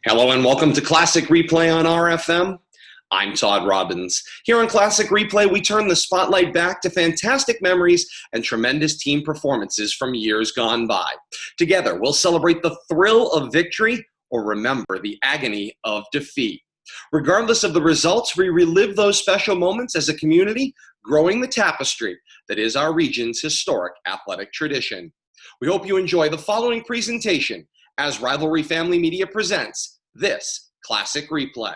Hello and welcome to Classic Replay on RFM. I'm Todd Robbins. Here on Classic Replay, we turn the spotlight back to fantastic memories and tremendous team performances from years gone by. Together, we'll celebrate the thrill of victory or remember the agony of defeat. Regardless of the results, we relive those special moments as a community, growing the tapestry that is our region's historic athletic tradition. We hope you enjoy the following presentation as Rivalry Family Media presents this Classic Replay.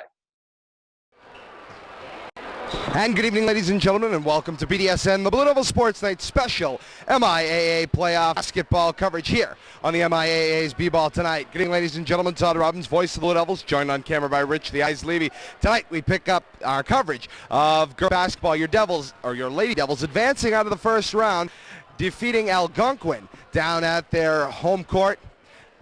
And good evening, ladies and gentlemen, and welcome to BDSN, the Blue Devil Sports Night special MIAA playoff basketball coverage here on the MIAA's B-Ball tonight. Good evening, ladies and gentlemen. Todd Robbins, voice of the Blue Devils, joined on camera by Rich the Eyes Levy. Tonight, we pick up our coverage of girls basketball. Your Devils, or your Lady Devils, advancing out of the first round, defeating Algonquin down at their home court.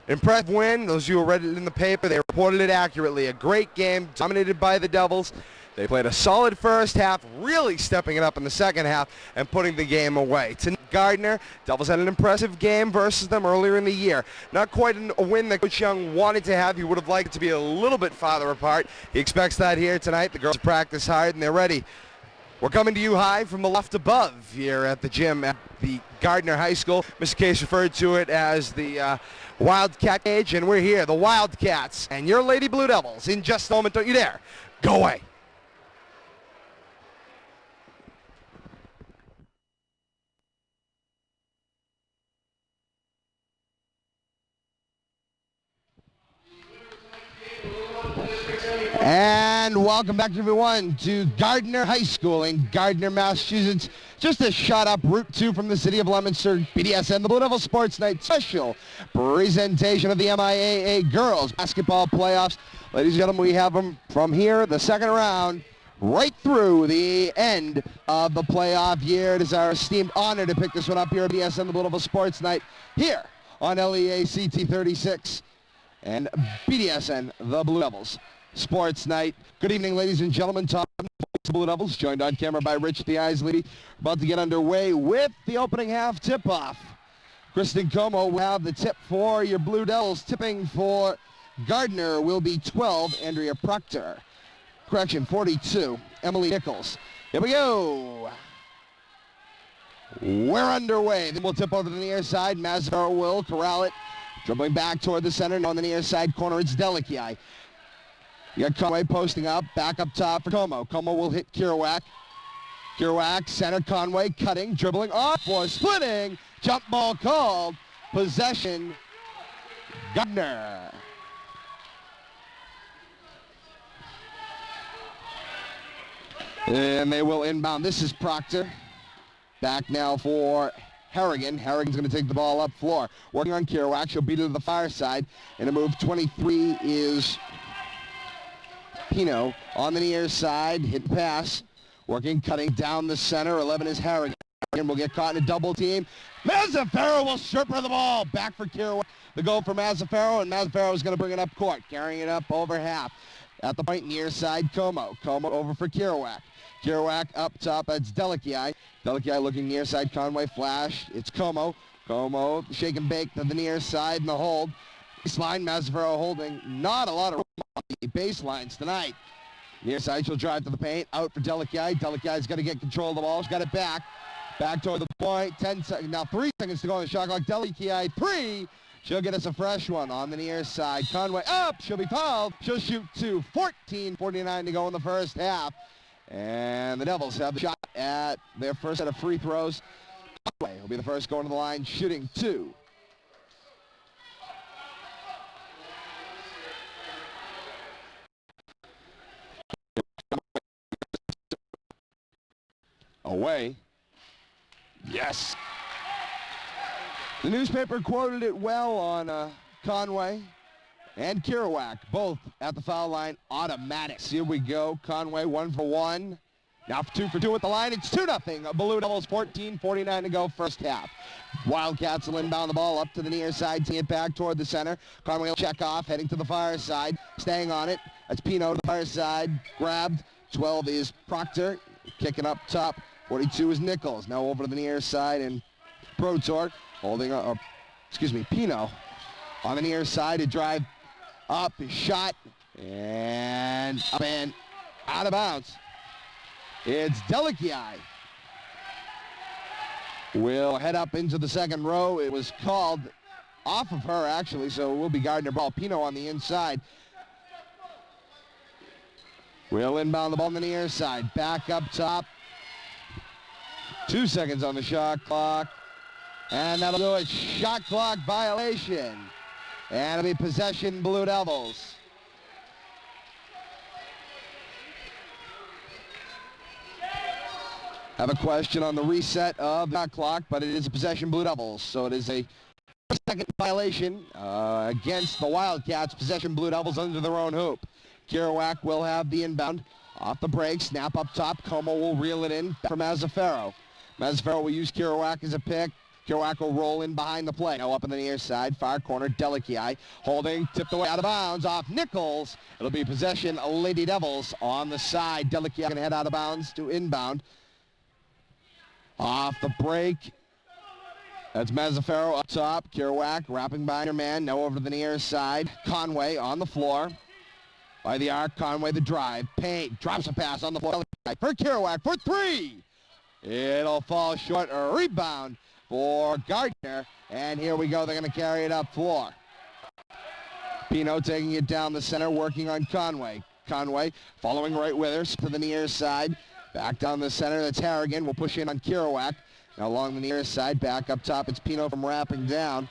Impressive win. Those of you who read it in the paper, they reported it accurately. A great game, dominated by the Devils. They played a solid first half, really stepping it up in the second half and putting the game away. Tonight, Gardner, Devils had an impressive game versus them earlier in the year. Not quite a win that Coach Young wanted to have. He would have liked it to be a little bit farther apart. He expects that here tonight. The girls practice hard and they're ready. We're coming to you high from the loft above here at the gym at the Gardner High School. Mr. Case referred to it as the Wildcat Cage, and we're here, the Wildcats, and your Lady Blue Devils. In just a moment, don't you dare go away. And welcome back, everyone, to Gardner High School in Gardner, Massachusetts. Just a shot up Route 2 from the city of Leominster. BDSN, the Blue Devil Sports Night special presentation of the MIAA Girls Basketball Playoffs. Ladies and gentlemen, we have them from here, the second round, right through the end of the playoff year. It is our esteemed honor to pick this one up here at BDSN, the Blue Devil Sports Night, here on LEA CT 36 and BDSN, the Blue Devils Sports Night. Good evening, ladies and gentlemen. Todd Robbins, the Blue Devils, joined on camera by Rich the Eyes Levy. About to get underway with the opening half tip-off. Kristen Como will have the tip for your Blue Devils. Tipping for Gardner will be 12, Andrea Proctor. 42, Emily Nichols. Here we go. We're underway. Then we'll tip over to the near side. Mazzaro will corral it. Dribbling back toward the center. Now on the near side corner, it's Delici. You got Conway posting up, back up top for Como. Como will hit Kerouac. Kerouac, center, Conway, cutting, dribbling, off for splitting. Jump ball called. Possession, Gardner. And they will inbound. This is Proctor. Back now for Harrigan. Harrigan's going to take the ball up floor. Working on Kerouac. She'll beat it to the far side. And a move 23 is Pino on the near side, hit pass, working, cutting down the center. 11 is Harrigan. Harrigan will get caught in a double team. Mazzaferro will strip her the ball. Back for Kerouac. The goal for Mazzaferro, and Mazzaferro is going to bring it up court, carrying it up over half. At the point, near side, Como. Como over for Kerouac. Kerouac up top, that's Delici. Delici looking near side, Conway flash. It's Como. Como shake and bake to the near side and the hold. Baseline, Mazzaferro holding. Not a lot of room on the baselines tonight. Near side, she'll drive to the paint. Out for Delici. Delici's got to get control of the ball. She's got it back. Back toward the point. 10 seconds. Now 3 seconds to go on the shot clock. Delici, 3. She'll get us a fresh one on the near side. Conway up. She'll be fouled. She'll shoot 2. 14:49 to go in the first half. And the Devils have the shot at their first set of free throws. Conway will be the first going to the line, shooting 2. Away. Yes. The newspaper quoted it well on Conway and Kerouac, both at the foul line. Automatics. Here we go. Conway 1 for 1. Now for 2 for 2 at the line. It's 2-0. Blue Devils 14:49 to go first half. Wildcats will inbound the ball up to the near side, taking it back toward the center. Conway will check off, heading to the far side, staying on it. That's Pino to the far side, grabbed. 12 is Proctor, kicking up top. 42 is Nichols. Now over to the near side, and Protor holding up, Pino on the near side to drive up, his shot, and up and out of bounds. It's Delici. Will head up into the second row. It was called off of her, actually, so it will be Gardner ball. Pino on the inside. Will inbound the ball on the near side. Back up top. 2 seconds on the shot clock. And that'll do it. Shot clock violation. And it'll be possession Blue Devils. Have a question on the reset of the shot clock, but it is a possession Blue Devils. So it is a second violation against the Wildcats. Possession Blue Devils under their own hoop. Kerouac will have the inbound. Off the break, snap up top. Como will reel it in for Mazzaferro. Mazzaferro will use Kerouac as a pick. Kerouac will roll in behind the play. Now up in the near side, far corner, Delici holding, tipped away out of bounds off Nichols. It'll be possession Lady Devils on the side. Delici going to head out of bounds to inbound. Off the break. That's Mazzaferro up top. Kerouac wrapping behind her man. Now over to the near side. Conway on the floor. By the arc, Conway the drive. Paint drops a pass on the floor for Kerouac for 3. It'll fall short. A rebound for Gardner. And here we go. They're going to carry it up floor. Pino taking it down the center, working on Conway. Conway following right with her to the near side. Back down the center. That's Harrigan. We'll push in on Kerouac. Now along the near side. Back up top. It's Pino from wrapping down.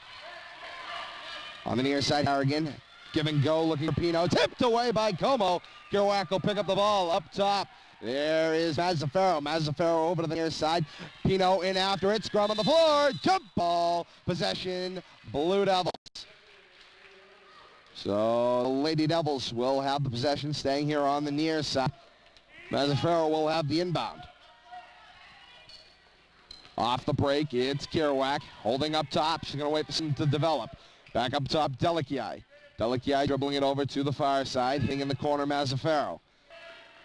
On the near side, Harrigan. Give and go, looking for Pino. Tipped away by Como. Kerouac will pick up the ball up top. There is Mazzaferro. Mazzaferro over to the near side. Pino in after it. Scrum on the floor. Jump ball. Possession. Blue Devils. So the Lady Devils will have the possession, staying here on the near side. Mazzaferro will have the inbound. Off the break, it's Kerouac holding up top. She's going to wait for something to develop. Back up top, Delici. Delici dribbling it over to the far side, hitting in the corner, Mazzaferro.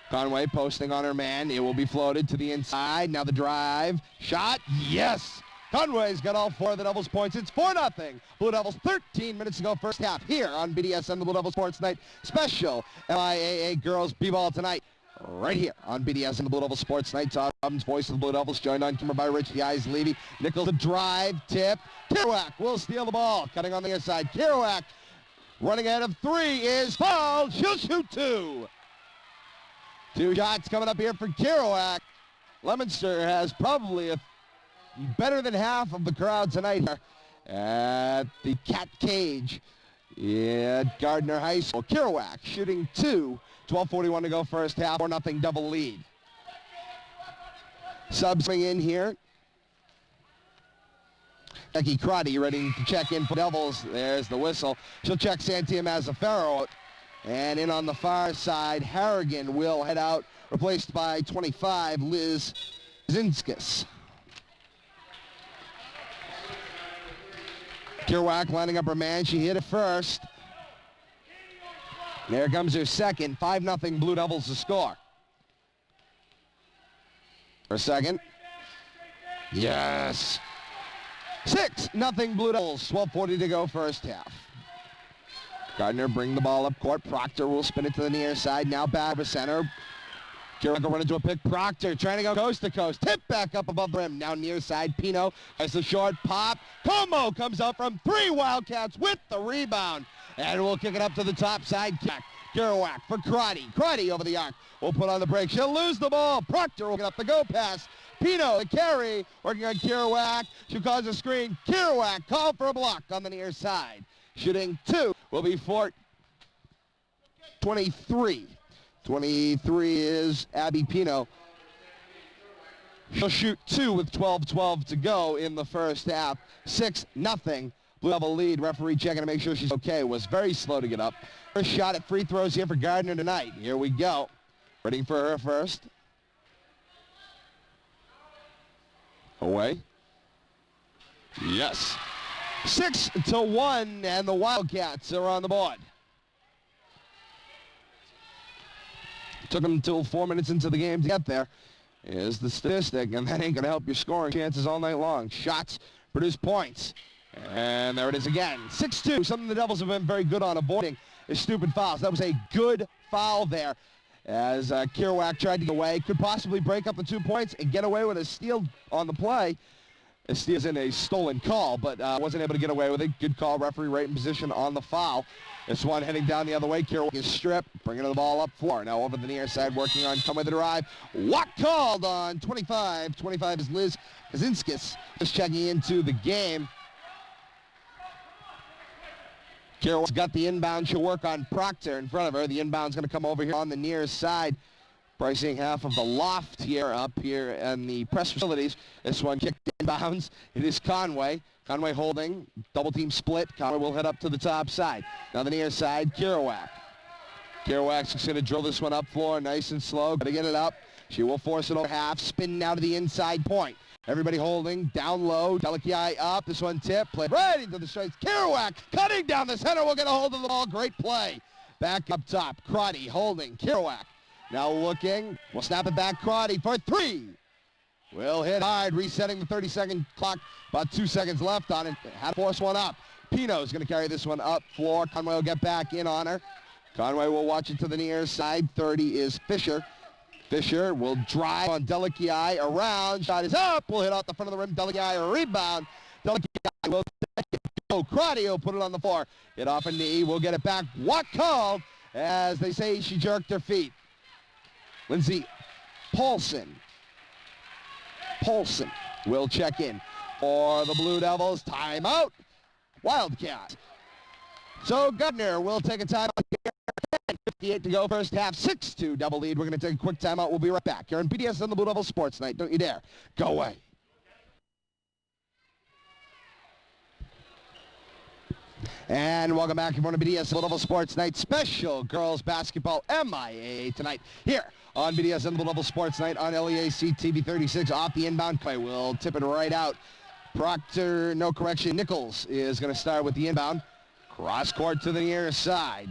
Conway posting on her man. It will be floated to the inside. Now the drive. Shot. Yes! Conway's got all 4 of the Devils points. It's 4-0. Blue Devils 13 minutes to go first half here on BDSN, the Blue Devils Sports Night Special MIAA Girls B-Ball tonight. Right here on BDSN, the Blue Devils Sports Night. Todd Robbins, voice of the Blue Devils, joined on camera by Rich the Eyes Levy. Nichols the drive, tip. Kerouac will steal the ball. Cutting on the inside. Kerouac running ahead of 3 is fouled. She'll shoot 2. 2 shots coming up here for Kerouac. Leominster has probably better than half of the crowd tonight here at the Cat Cage at Gardner High School. Kerouac shooting 2. 12:41 to go first half. 4-0 double lead. Subs coming in here. Becky Crotty ready to check in for Devils. There's the whistle. She'll check Santia Mazzaferro out. And in on the far side, Harrigan will head out, replaced by 25, Liz Zinskis. Kerouac lining up her man. She hit it first. There comes her second. 5-0 Blue Devils to score. Her second. Yes. 6-0 Blue Devils. 12:40 to go first half. Gardner bring the ball up court. Proctor will spin it to the near side. Now back to center. Kerouac will run into a pick. Proctor trying to go coast to coast. Tip back up above the rim. Now near side. Pino has the short pop. Como comes up from 3. Wildcats with the rebound. And we'll kick it up to the top side. Kerouac for Crotty. Crotty over the arc. We'll put on the break. She'll lose the ball. Proctor will get up the go pass. Pino the carry. Working on Kerouac. She'll cause a screen. Kerouac called for a block on the near side. Shooting 2 will be for 23. 23 is Abby Pino. She'll shoot 2 with 12:12 to go in the first half. 6-0. Blue Devil lead. Referee checking to make sure she's okay. Was very slow to get up. First shot at free throws here for Gardner tonight. Here we go. Ready for her first. Away. Yes. 6-1, and the Wildcats are on the board. Took them until 4 minutes into the game to get there. Is the statistic, and that ain't going to help your scoring chances all night long. Shots produce points. And there it is again. 6-2, something the Devils have been very good on avoiding is stupid fouls. That was a good foul there as Kerouac tried to get away. Could possibly break up the 2 points and get away with a steal on the play. A steal's in a stolen call, but wasn't able to get away with it. Good call, referee right in position on the foul. This one heading down the other way. Kerouac is stripped, bringing the ball up floor. Now over the near side, working on come with the drive. Walk called on 25. 25 is Liz Kaczynskis just checking into the game. Kerouac's got the inbound. She'll work on Proctor in front of her. The inbound's going to come over here on the near side. Pricing half of the loft here up here in the press facilities. This one kicked inbounds. It is Conway. Conway holding. Double team split. Conway will head up to the top side. Now the near side, Kerouac. Kerouac's just going to drill this one up floor nice and slow. Got to get it up. She will force it over half. Spin now to the inside point. Everybody holding. Down low. Delikiai up. This one tip. Played right into the stripes. Kerouac cutting down the center. Will get a hold of the ball. Great play. Back up top. Crotty holding. Kerouac. Now looking, we'll snap it back, Crotty for 3. Will hit hard, resetting the 30-second clock. About 2 seconds left on it. Had to force one up. Pino's going to carry this one up floor. Conway will get back in on her. Conway will watch it to the near side. 30 is Fisher. Fisher will drive on Delikiai around. Shot is up. Will hit off the front of the rim. Delikiai rebound. Delikiai will take it. Oh, Crotty will put it on the floor. Hit off a knee. We'll get it back. What called? As they say, she jerked her feet. Lindsay Paulson will check in for the Blue Devils. Timeout. Wildcats. So Gardner will take a timeout here. 58 to go first half. 6-2 double lead. We're going to take a quick timeout. We'll be right back here on BDSN, the Blue Devils Sports Night. Don't you dare go away. And welcome back everyone to BDSN Blue Devil Sports Night special Girls Basketball MIAA tonight here on BDSN Blue Devil Sports Night on LEAC TV 36 off the inbound play. We'll tip it right out. Proctor, no correction, Nichols is going to start with the inbound. Cross court to the near side.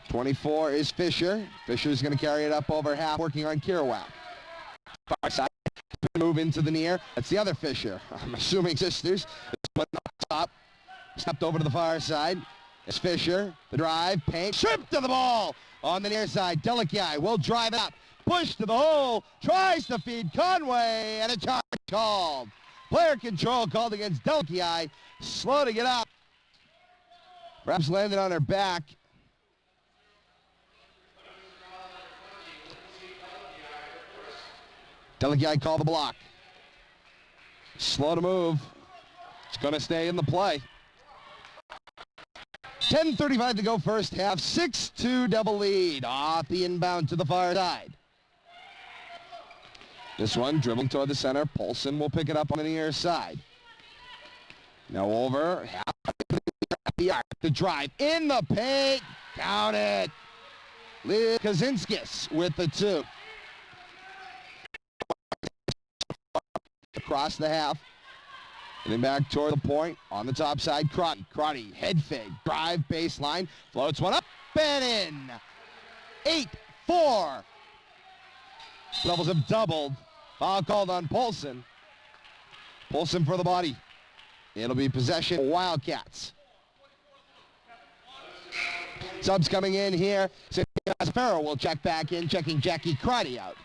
24 is Fisher. Fisher's going to carry it up over half, working on Kerouac. Far side, move into the near. That's the other Fisher. I'm assuming sisters. But top. Stepped over to the far side. It's Fisher. The drive. Paint. Stripped to the ball. On the near side. Delikiai will drive it up. Push to the hole. Tries to feed Conway. And a charge called. Player control called against Delikiai. Slow to get up. Perhaps landed on her back. Delikiai called the block. Slow to move. It's going to stay in the play. 10:35 to go first half. 6-2 double lead. Off the inbound to the far side. This one dribbling toward the center. Paulson will pick it up on the near side. Now over. The drive in the paint. Count it. Liz Kaczynskis with the 2. Across the half. And then back toward the point. On the top side, Crotty. Crotty, head fake. Drive, baseline. Floats one up and in. 8-4. Devils have doubled. Foul called on Paulson. Paulson for the body. It'll be possession Wildcats. Subs coming in here. Farrell will check back in, checking Jackie Crotty out.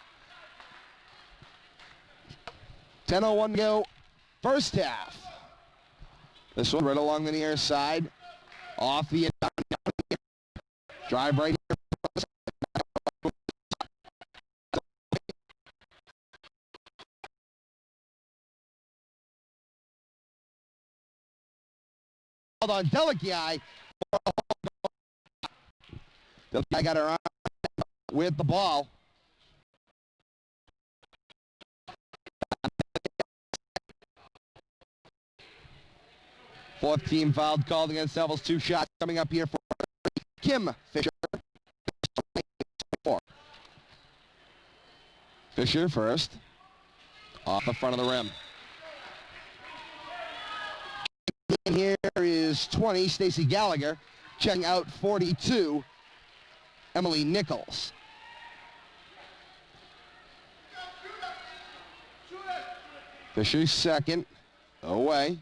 10:01 to go. First half. This one right along the near side. Off the drive right here. Hold on, Delikiai. Delikiai got her arm with the ball. Fourth team fouled called against Devils. 2 shots coming up here for Kim Fisher. Fisher first. Off the front of the rim. in here is 20, Stacy Gallagher. Checking out 42, Emily Nichols. Fisher's second. Away.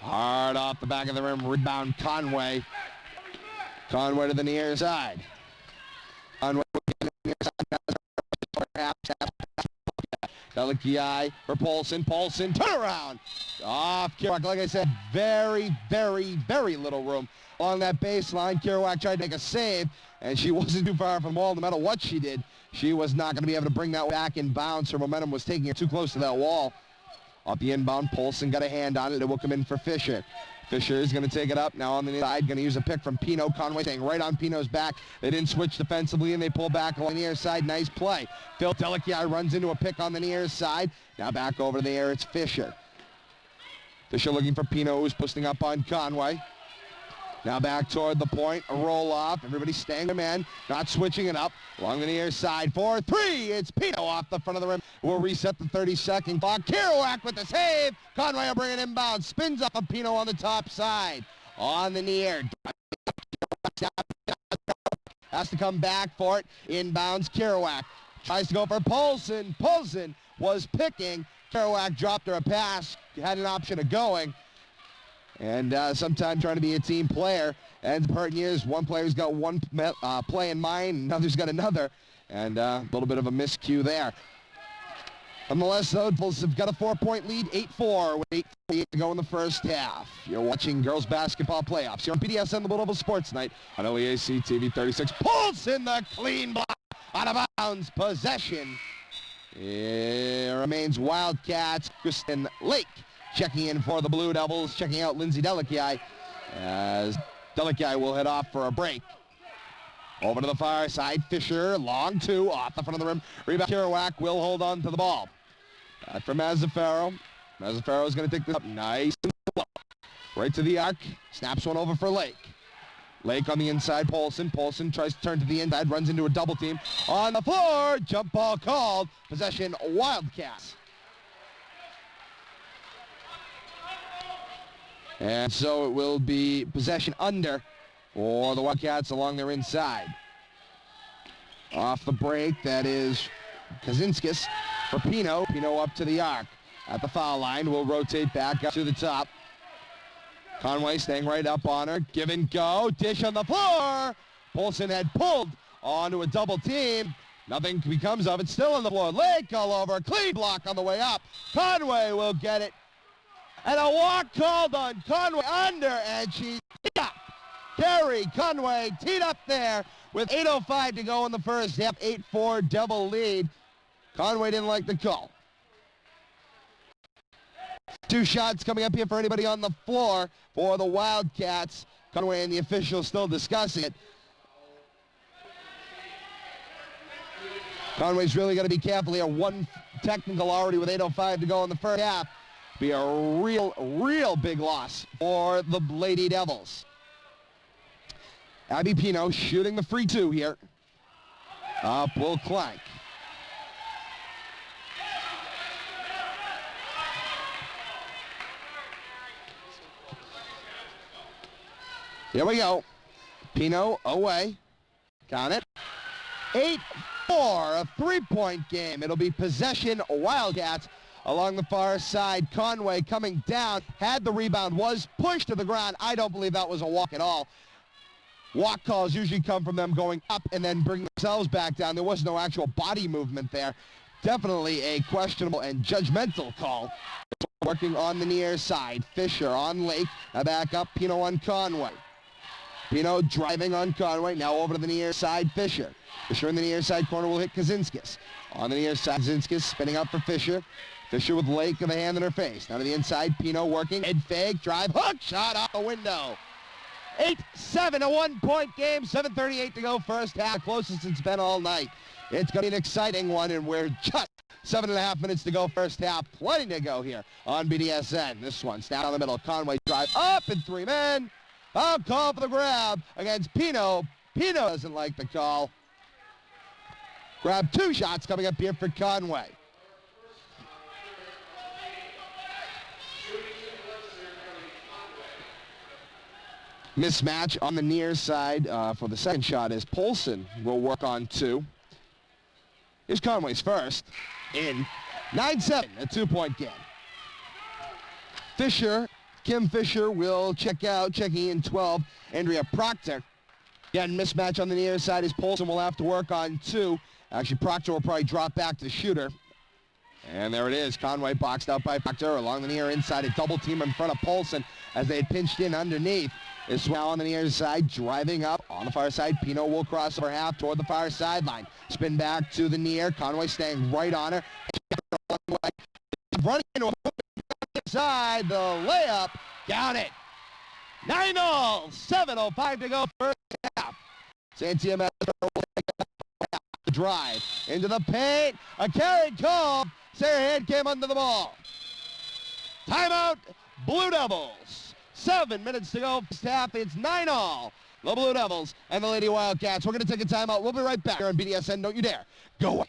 Hard off the back of the rim. Rebound Conway. Conway to the near side. Conway to the near side. Delikiai for Paulson. Paulson, turn around. Off Kerouac. Like I said, very, very, very little room along that baseline. Kerouac tried to make a save, and she wasn't too far from the ball. No matter what she did, she was not going to be able to bring that back in bounds. Her momentum was taking her too close to that wall. Off the inbound, Paulson got a hand on it. It will come in for Fisher. Fisher is going to take it up. Now on the inside, going to use a pick from Pino. Conway staying right on Pino's back. They didn't switch defensively, and they pull back along the near side. Nice play. Phil Delikiai runs into a pick on the near side. Now back over to the air, it's Fisher. Fisher looking for Pino, who's posting up on Conway. Now back toward the point, a roll off. Everybody staying their man, not switching it up. Along the near side for three. It's Pino off the front of the rim. We'll reset the 30-second clock. Kerouac with the save. Conway will bring it inbound. Spins up a Pino on the top side. On the near. Has to come back for it. Inbounds Kerouac. Tries to go for Paulson. Paulson was picking. Kerouac dropped her a pass. Had an option of going. And sometimes trying to be a team player ends up hurting years. One player's got one play in mind, another's got another. And a little bit of a miscue there. Nonetheless, though, Bulls have got a 4-point lead, 8-4, with 8:48 to go in the first half. You're watching girls basketball playoffs here on BDSN, the Blue Devil Sports Night on LEAC TV 36. Pulls in the clean block, out of bounds, possession. It remains Wildcats. Kristen Lake checking in for the Blue Devils, checking out Lindsay Delikiai, as Delikiai will head off for a break. Over to the far side, Fisher, long two, off the front of the rim. Rebound, Kerouac will hold on to the ball. Back for Mazzaferro. Mazzaferro is going to take this up nice and slow. Right to the arc, snaps one over for Lake. Lake on the inside, Paulson. Paulson tries to turn to the inside, runs into a double team. On the floor, jump ball called. Possession, Wildcats. And so it will be possession under for the Wildcats along their inside. Off the break, that is Kazinskis for Pino. Pino up to the arc. At the foul line, will rotate back up to the top. Conway staying right up on her. Give and go. Dish on the floor. Paulson had pulled onto a double team. Nothing becomes of it. Still on the floor. Lake all over. Clean block on the way up. Conway will get it. And a walk called on Conway under, and she teed up. Carrie Conway teed up there with 8:05 to go in the first half. 8-4 Devil lead. Conway didn't like the call. Two shots coming up here for anybody on the floor for the Wildcats. Conway and the officials still discussing it. Conway's really got to be careful here. One technical already with 8:05 to go in the first half. Be a real big loss for the Lady Devils. Abby Pino shooting the free two here. Up will Clank. Here we go. Pino away. Count it. 8-4, a three-point game. It'll be possession Wildcats. Along the far side, Conway coming down, had the rebound, was pushed to the ground. I don't believe that was a walk at all. Walk calls usually come from them going up and then bring themselves back down. There was no actual body movement there. Definitely a questionable and judgmental call. Working on the near side, Fisher on Lake, now back up, Pino on Conway. Pino driving on Conway, now over to the near side, Fisher. Fisher in the near side corner will hit Kazinskis. On the near side, Kazinskis spinning up for Fisher. Fisher with Lake with a hand in her face. Now to the inside, Pino working. Head fake, drive, hook, shot off the window. 8-7, a one-point game, 7:38 to go first half. Closest it's been all night. It's going to be an exciting one, and we're just 7.5 minutes to go first half. Plenty to go here on BDSN. This one's down the middle. Conway drive up in three men. I'll call for the grab against Pino. Pino doesn't like the call. Grab two shots coming up here for Conway. Mismatch on the near side for the second shot as Polson will work on 2. Here's Conway's first. In. 9-7, a 2-point game. Kim Fisher will check out, checking in 12. Andrea Proctor. Again, mismatch on the near side as Polson will have to work on 2. Actually, Proctor will probably drop back to the shooter. And there it is. Conway boxed out by Proctor along the near inside. A double team in front of Polson as they had pinched in underneath. Is now on the near side, driving up on the far side. Pino will cross over half toward the far sideline. Spin back to the near. Conway staying right on her. Running into a side. The layup. Got it. 9-0. 7:05 to go first half. Santiago will take the drive into the paint. A carry call. Sarah Head came under the ball. Timeout. Blue Devils. 7 minutes to go first half. It's 9-all. The Blue Devils and the Lady Wildcats. We're going to take a timeout. We'll be right back here on BDSN. Don't you dare go away.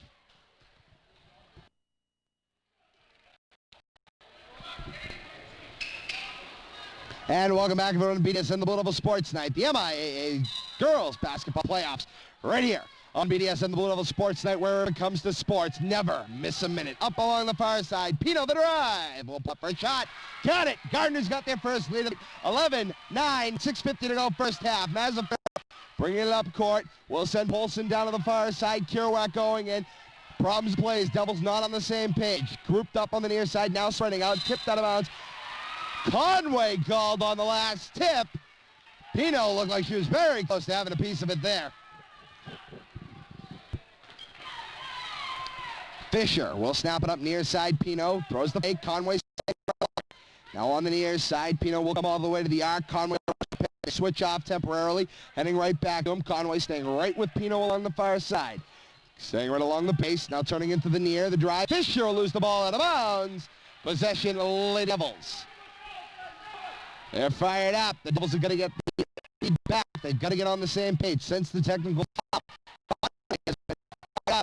And welcome back everyone to BDSN, the Blue Devils Sports Night, the MIAA Girls Basketball Playoffs, right here on BDSN, the Blue Devils Sports Night, where it comes to sports, never miss a minute. Up along the far side, Pino the drive, will put for a shot, got it. Gardner's got their first lead, 11-9, 6:50 to go first half. Mazza bringing it up court, will send Polson down to the far side, Kerouac going in. Problems plays, Devils not on the same page. Grouped up on the near side, now spreading out, tipped out of bounds. Conway called on the last tip. Pino looked like she was very close to having a piece of it there. Fisher will snap it up near side. Pino throws the fake. Conway now on the near side. Pino will come all the way to the arc. Conway switch off temporarily, heading right back to him. Conway staying right with Pino along the far side. Staying right along the base, now turning into the near, the drive. Fisher will lose the ball out of bounds. Possession, Lady Devils. They're fired up. The Devils are going to get the lead back. They've got to get on the same page. Since the technical stop,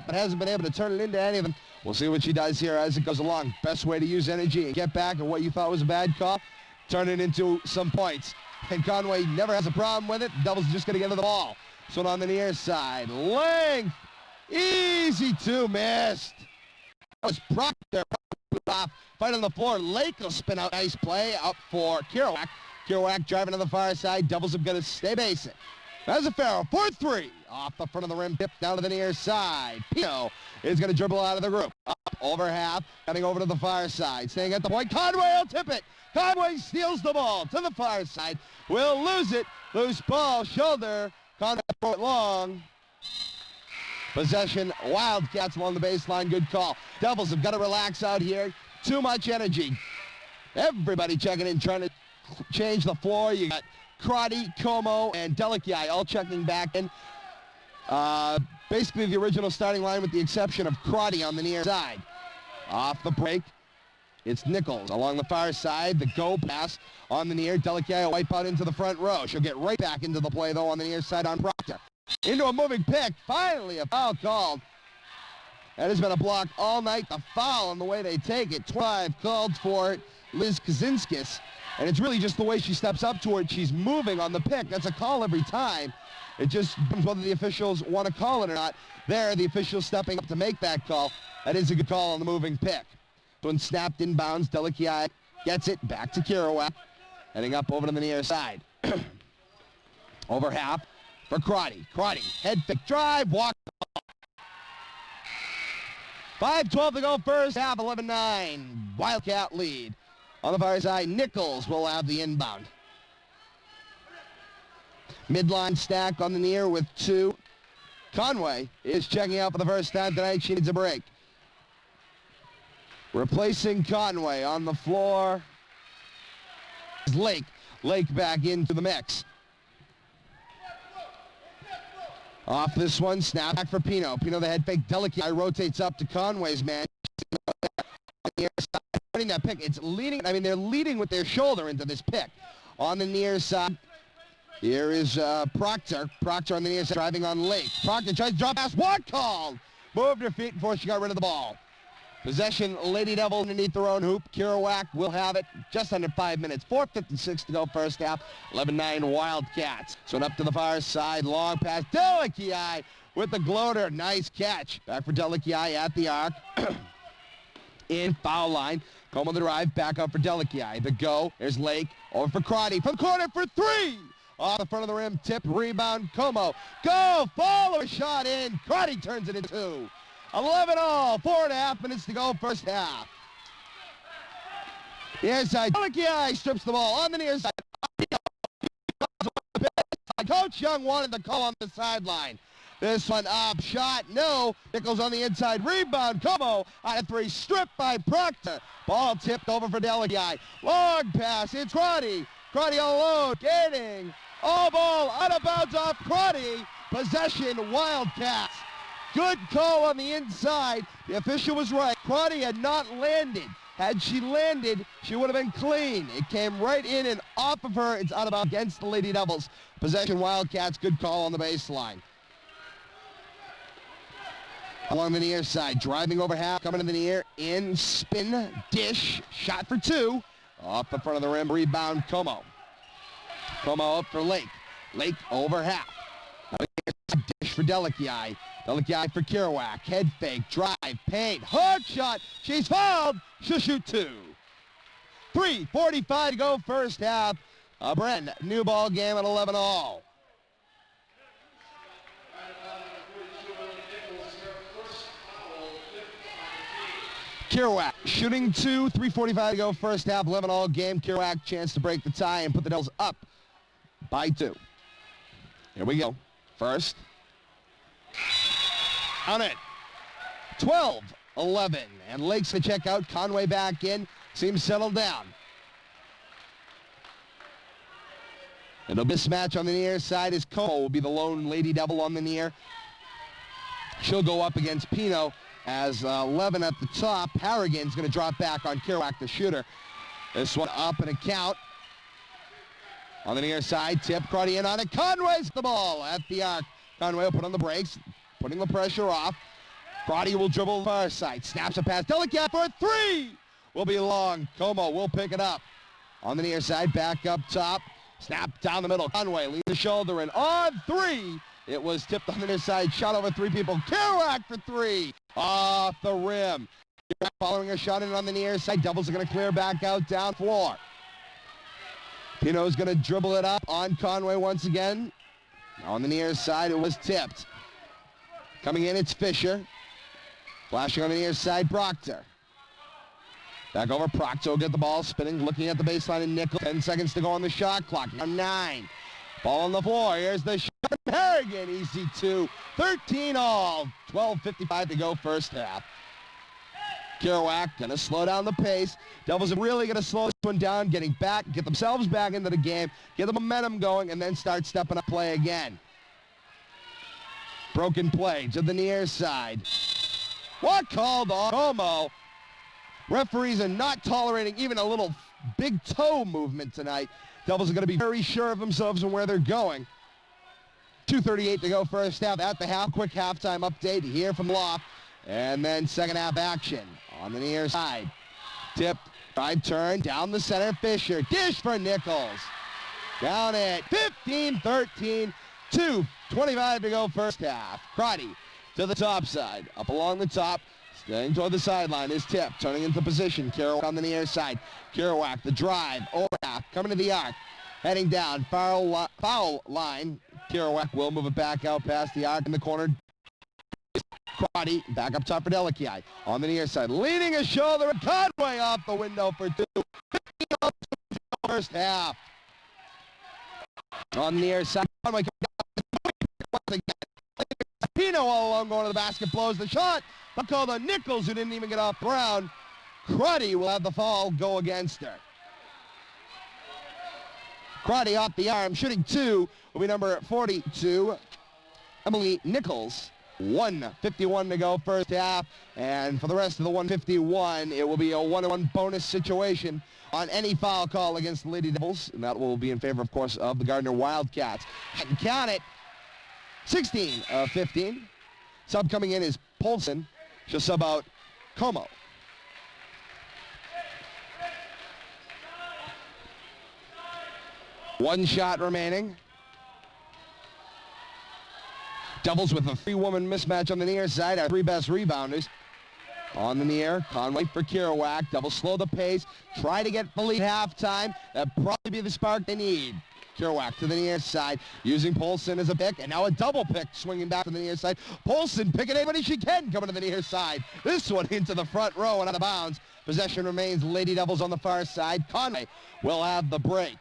but hasn't been able to turn it into anything. We'll see what she does here as it goes along. Best way to use energy and get back, and what you thought was a bad call, turn it into some points. And Conway never has a problem with it. The Devils are just going to get to the ball. So on the near side, length, easy two, missed. That was Proctor. Off, fight on the floor. Lake will spin out. Nice play up for Kerouac. Kerouac driving to the far side. Devils are going to stay basic. That's a foul. 4-3. Off the front of the rim. Tip down to the near side. Pino is going to dribble out of the group. Up over half. Coming over to the far side. Staying at the point. Conway will tip it. Conway steals the ball to the far side. Will lose it. Loose ball. Shoulder. Conway throw it long. Possession, Wildcats along the baseline, good call. Devils have got to relax out here. Too much energy. Everybody checking in, trying to change the floor. You got Crotty, Como, and Delikai all checking back in. Basically the original starting line with the exception of Crotty on the near side. Off the break, it's Nichols along the far side. The go pass on the near. Delikai will wipe out into the front row. She'll get right back into the play, though, on the near side on Proctor. Into a moving pick. Finally, a foul called. That has been a block all night. The foul on the way they take it. 25 called for Liz Kaczynskis. And it's really just the way she steps up to it. She's moving on the pick. That's a call every time. It just depends whether the officials want to call it or not. There, the officials stepping up to make that call. That is a good call on the moving pick. When snapped inbounds, Delikai gets it back to Kerouac. Heading up over to the near side. Over half. For Crotty. Crotty, head fake drive, walk. 5:12 to go first half, 11-9. Wildcat lead. On the far side, Nichols will have the inbound. Midline stack on the near with 2. Conway is checking out for the first time tonight. She needs a break. Replacing Conway on the floor is Lake. Lake back into the mix. Off this one, snap back for Pino. Pino the head fake. Delikai rotates up to Conway's man. Running that pick. It's leading. I mean, they're leading with their shoulder into this pick. On the near side, here is Proctor. Proctor on the near side, driving on Lake. Proctor tries to drop pass. What called? Moved her feet before she got rid of the ball. Possession, Lady Devil underneath their own hoop. Kerouac will have it just under 5 minutes. 4:56 to go first half. 11-9 Wildcats. So up to the far side. Long pass. Delikiai with the gloater. Nice catch. Back for Delikiai at the arc. In foul line. Como the drive. Back up for Delikiai. The go. There's Lake. Over for Crotty. From the corner for three. Off the front of the rim. Tip. Rebound. Como. Go. Follow. Shot in. Crotty turns it into 2. 11 all, 4.5 minutes to go first half. Near side, Delikiai strips the ball on the near side. Coach Young wanted the call on the sideline. This one up, shot, no. Nichols on the inside, rebound, Como on a 3, stripped by Proctor. Ball tipped over for Delikiai. Long pass, it's Crotty. Crotty all alone, gaining. All ball out of bounds off Crotty. Possession, Wildcats. Good call on the inside. The official was right. Crotty had not landed. Had she landed, she would have been clean. It came right in and off of her. It's out of bounds against the Lady Devils. Possession Wildcats. Good call on the baseline. Along the near side, driving over half, coming to the near, in, spin, dish, shot for 2. Off the front of the rim, rebound, Como. Como up for Lake. Lake over half. Dish for Delikiai. Delikiai for Kerouac. Head fake, drive, paint, hook shot. She's fouled. She'll shoot 2. 3:45 to go first half. A brand new ball game at 11 all. Kerouac shooting 2. 3:45 to go first half. 11 all game. Kerouac chance to break the tie and put the Devils up by 2. Here we go. First. On it. 12-11. And Lake's to check out. Conway back in. Seems settled down. And a mismatch on the near side is Como will be the lone Lady Devil on the near. She'll go up against Pino as 11 at the top. Harrigan's going to drop back on Kerouac, the shooter. This one up and a count. On the near side, tip, Crotty in on it. Conway's the ball at the arc. Conway will put on the brakes, putting the pressure off. Crotty will dribble the far side. Snaps a pass. Delikiai for 3. Will be long. Como will pick it up. On the near side, back up top. Snap down the middle. Conway leaves the shoulder and on 3. It was tipped on the near side. Shot over 3 people. Kerouac for 3. Off the rim. Kerouac following a shot in on the near side. Devils are going to clear back out down floor. Pino's going to dribble it up on Conway once again. On the near side, it was tipped. Coming in, it's Fisher. Flashing on the near side, Proctor. Back over, Proctor will get the ball spinning, looking at the baseline and Nichols. 10 seconds to go on the shot clock. Now 9. Ball on the floor. Here's the shot from Harrigan. Easy 2. 13 all. 12:55 to go first half. Kerouac going to slow down the pace. Devils are really going to slow this one down, getting back, get themselves back into the game, get the momentum going, and then start stepping up play again. Broken play to the near side. What called on Como? Referees are not tolerating even a little big toe movement tonight. Devils are going to be very sure of themselves and where they're going. 2:38 to go first half. At the half, quick halftime update here from Loft. And then second half action on the near side. Tip, drive, turn, down the center, Fisher. Dish for Nichols. Down at 15-13, 2:25 to go first half. Crotty to the top side, up along the top, staying toward the sideline is Tip, turning into position. Kerouac on the near side. Kerouac, the drive, over half, coming to the arc. Heading down, foul line. Kerouac will move it back out past the arc in the corner. Crotty back up top for Delikiai. On the near side, leaning a shoulder, and Conway off the window for 2. 15 first half. On the near side, Conway coming down. Pino all alone going to the basket, blows the shot. But called on Nichols, who didn't even get off the ground. Crotty will have the fall go against her. Crotty off the arm, shooting 2, will be number 42, Emily Nichols. 1:51 to go first half, and for the rest of the 1:51, it will be a 1-on-1 bonus situation on any foul call against the Lady Devils, and that will be in favor, of course, of the Gardner Wildcats. And count it, 16 of 15. Sub coming in is Polson. She'll sub out Como. 1 shot remaining. Devils with a 3-woman mismatch on the near side. Our 3 best rebounders. On the near, Conway for Kerouac. Devils slow the pace. Try to get the lead halftime. That'd probably be the spark they need. Kerouac to the near side, using Polson as a pick, and now a double pick, swinging back to the near side. Polson picking anybody she can, coming to the near side. This one into the front row and out of bounds. Possession remains Lady Devils on the far side. Conway will have the break.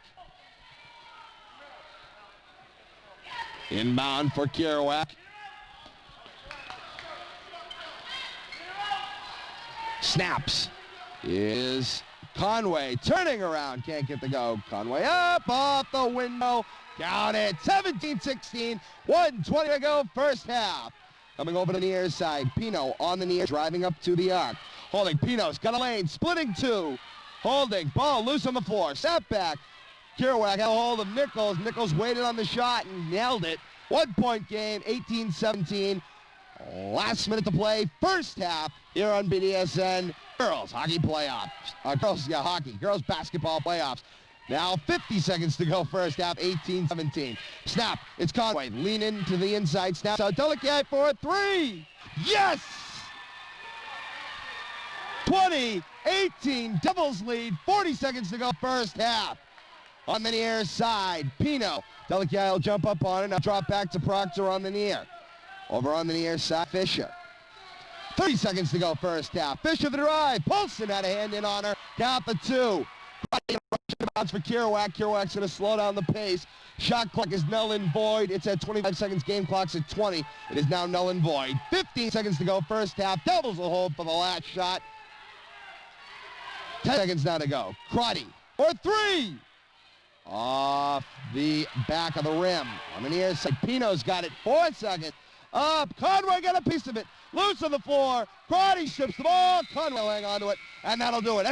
Inbound for Kerouac. Snaps is Conway turning around, can't get the go. Conway up off the window, count it, 17-16, 1:20 to go, first half. Coming over to the near side, Pino on the near, driving up to the arc. Holding, Pino's got a lane, splitting 2. Holding, ball loose on the floor, step back. Kerouac had a hold of Nichols. Nichols waited on the shot and nailed it. 1-point game, 18-17. Last minute to play, first half here on BDSN. Girls hockey playoffs. Girls basketball playoffs. Now 50 seconds to go first half, 18-17. Snap, it's Conway, lean into the inside, snap out, Delicate for a 3. Yes! 20-18, Devils lead, 40 seconds to go first half. On the near side, Pino. Delicate will jump up on it, now drop back to Proctor on the near. Over on the near side, Fisher. 30 seconds to go first half. Fisher the drive. Polson had a hand in on her. Count the 2. Bounce for Kerouac. Kerouac's going to slow down the pace. Shot clock is null and void. It's at 25 seconds. Game clock's at 20. It is now null and void. 15 seconds to go first half. Devils will hold for the last shot. 10 seconds now to go. Crotty for 3. Off the back of the rim. On the near side, Pino's got it. 4 seconds. Up. Conway got a piece of it. Loose on the floor. Crotty ships the ball. Conway will hang on to it. And that'll do it.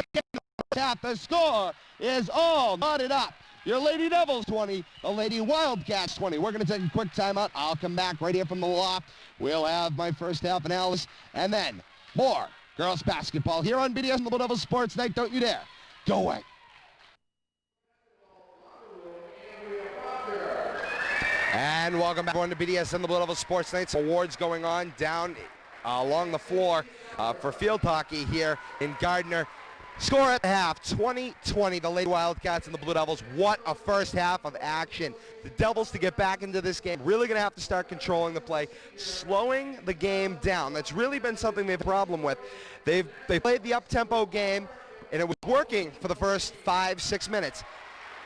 Half. The score is all knotted up. Your Lady Devils 20. The Lady Wildcats 20. We're going to take a quick timeout. I'll come back right here from the loft. We'll have my first half analysis. And then more girls basketball here on BDSN, the Blue Devils Sports Night. Don't you dare go away. And welcome back to BDSN, the Blue Devils Sports Nights. Awards going on down along the floor for field hockey here in Gardner. Score at the half, 20-20, the Lady Wildcats and the Blue Devils. What a first half of action. The Devils, to get back into this game, really going to have to start controlling the play, slowing the game down. That's really been something they've had a problem with. They played the up-tempo game, and it was working for the first 5-6 minutes.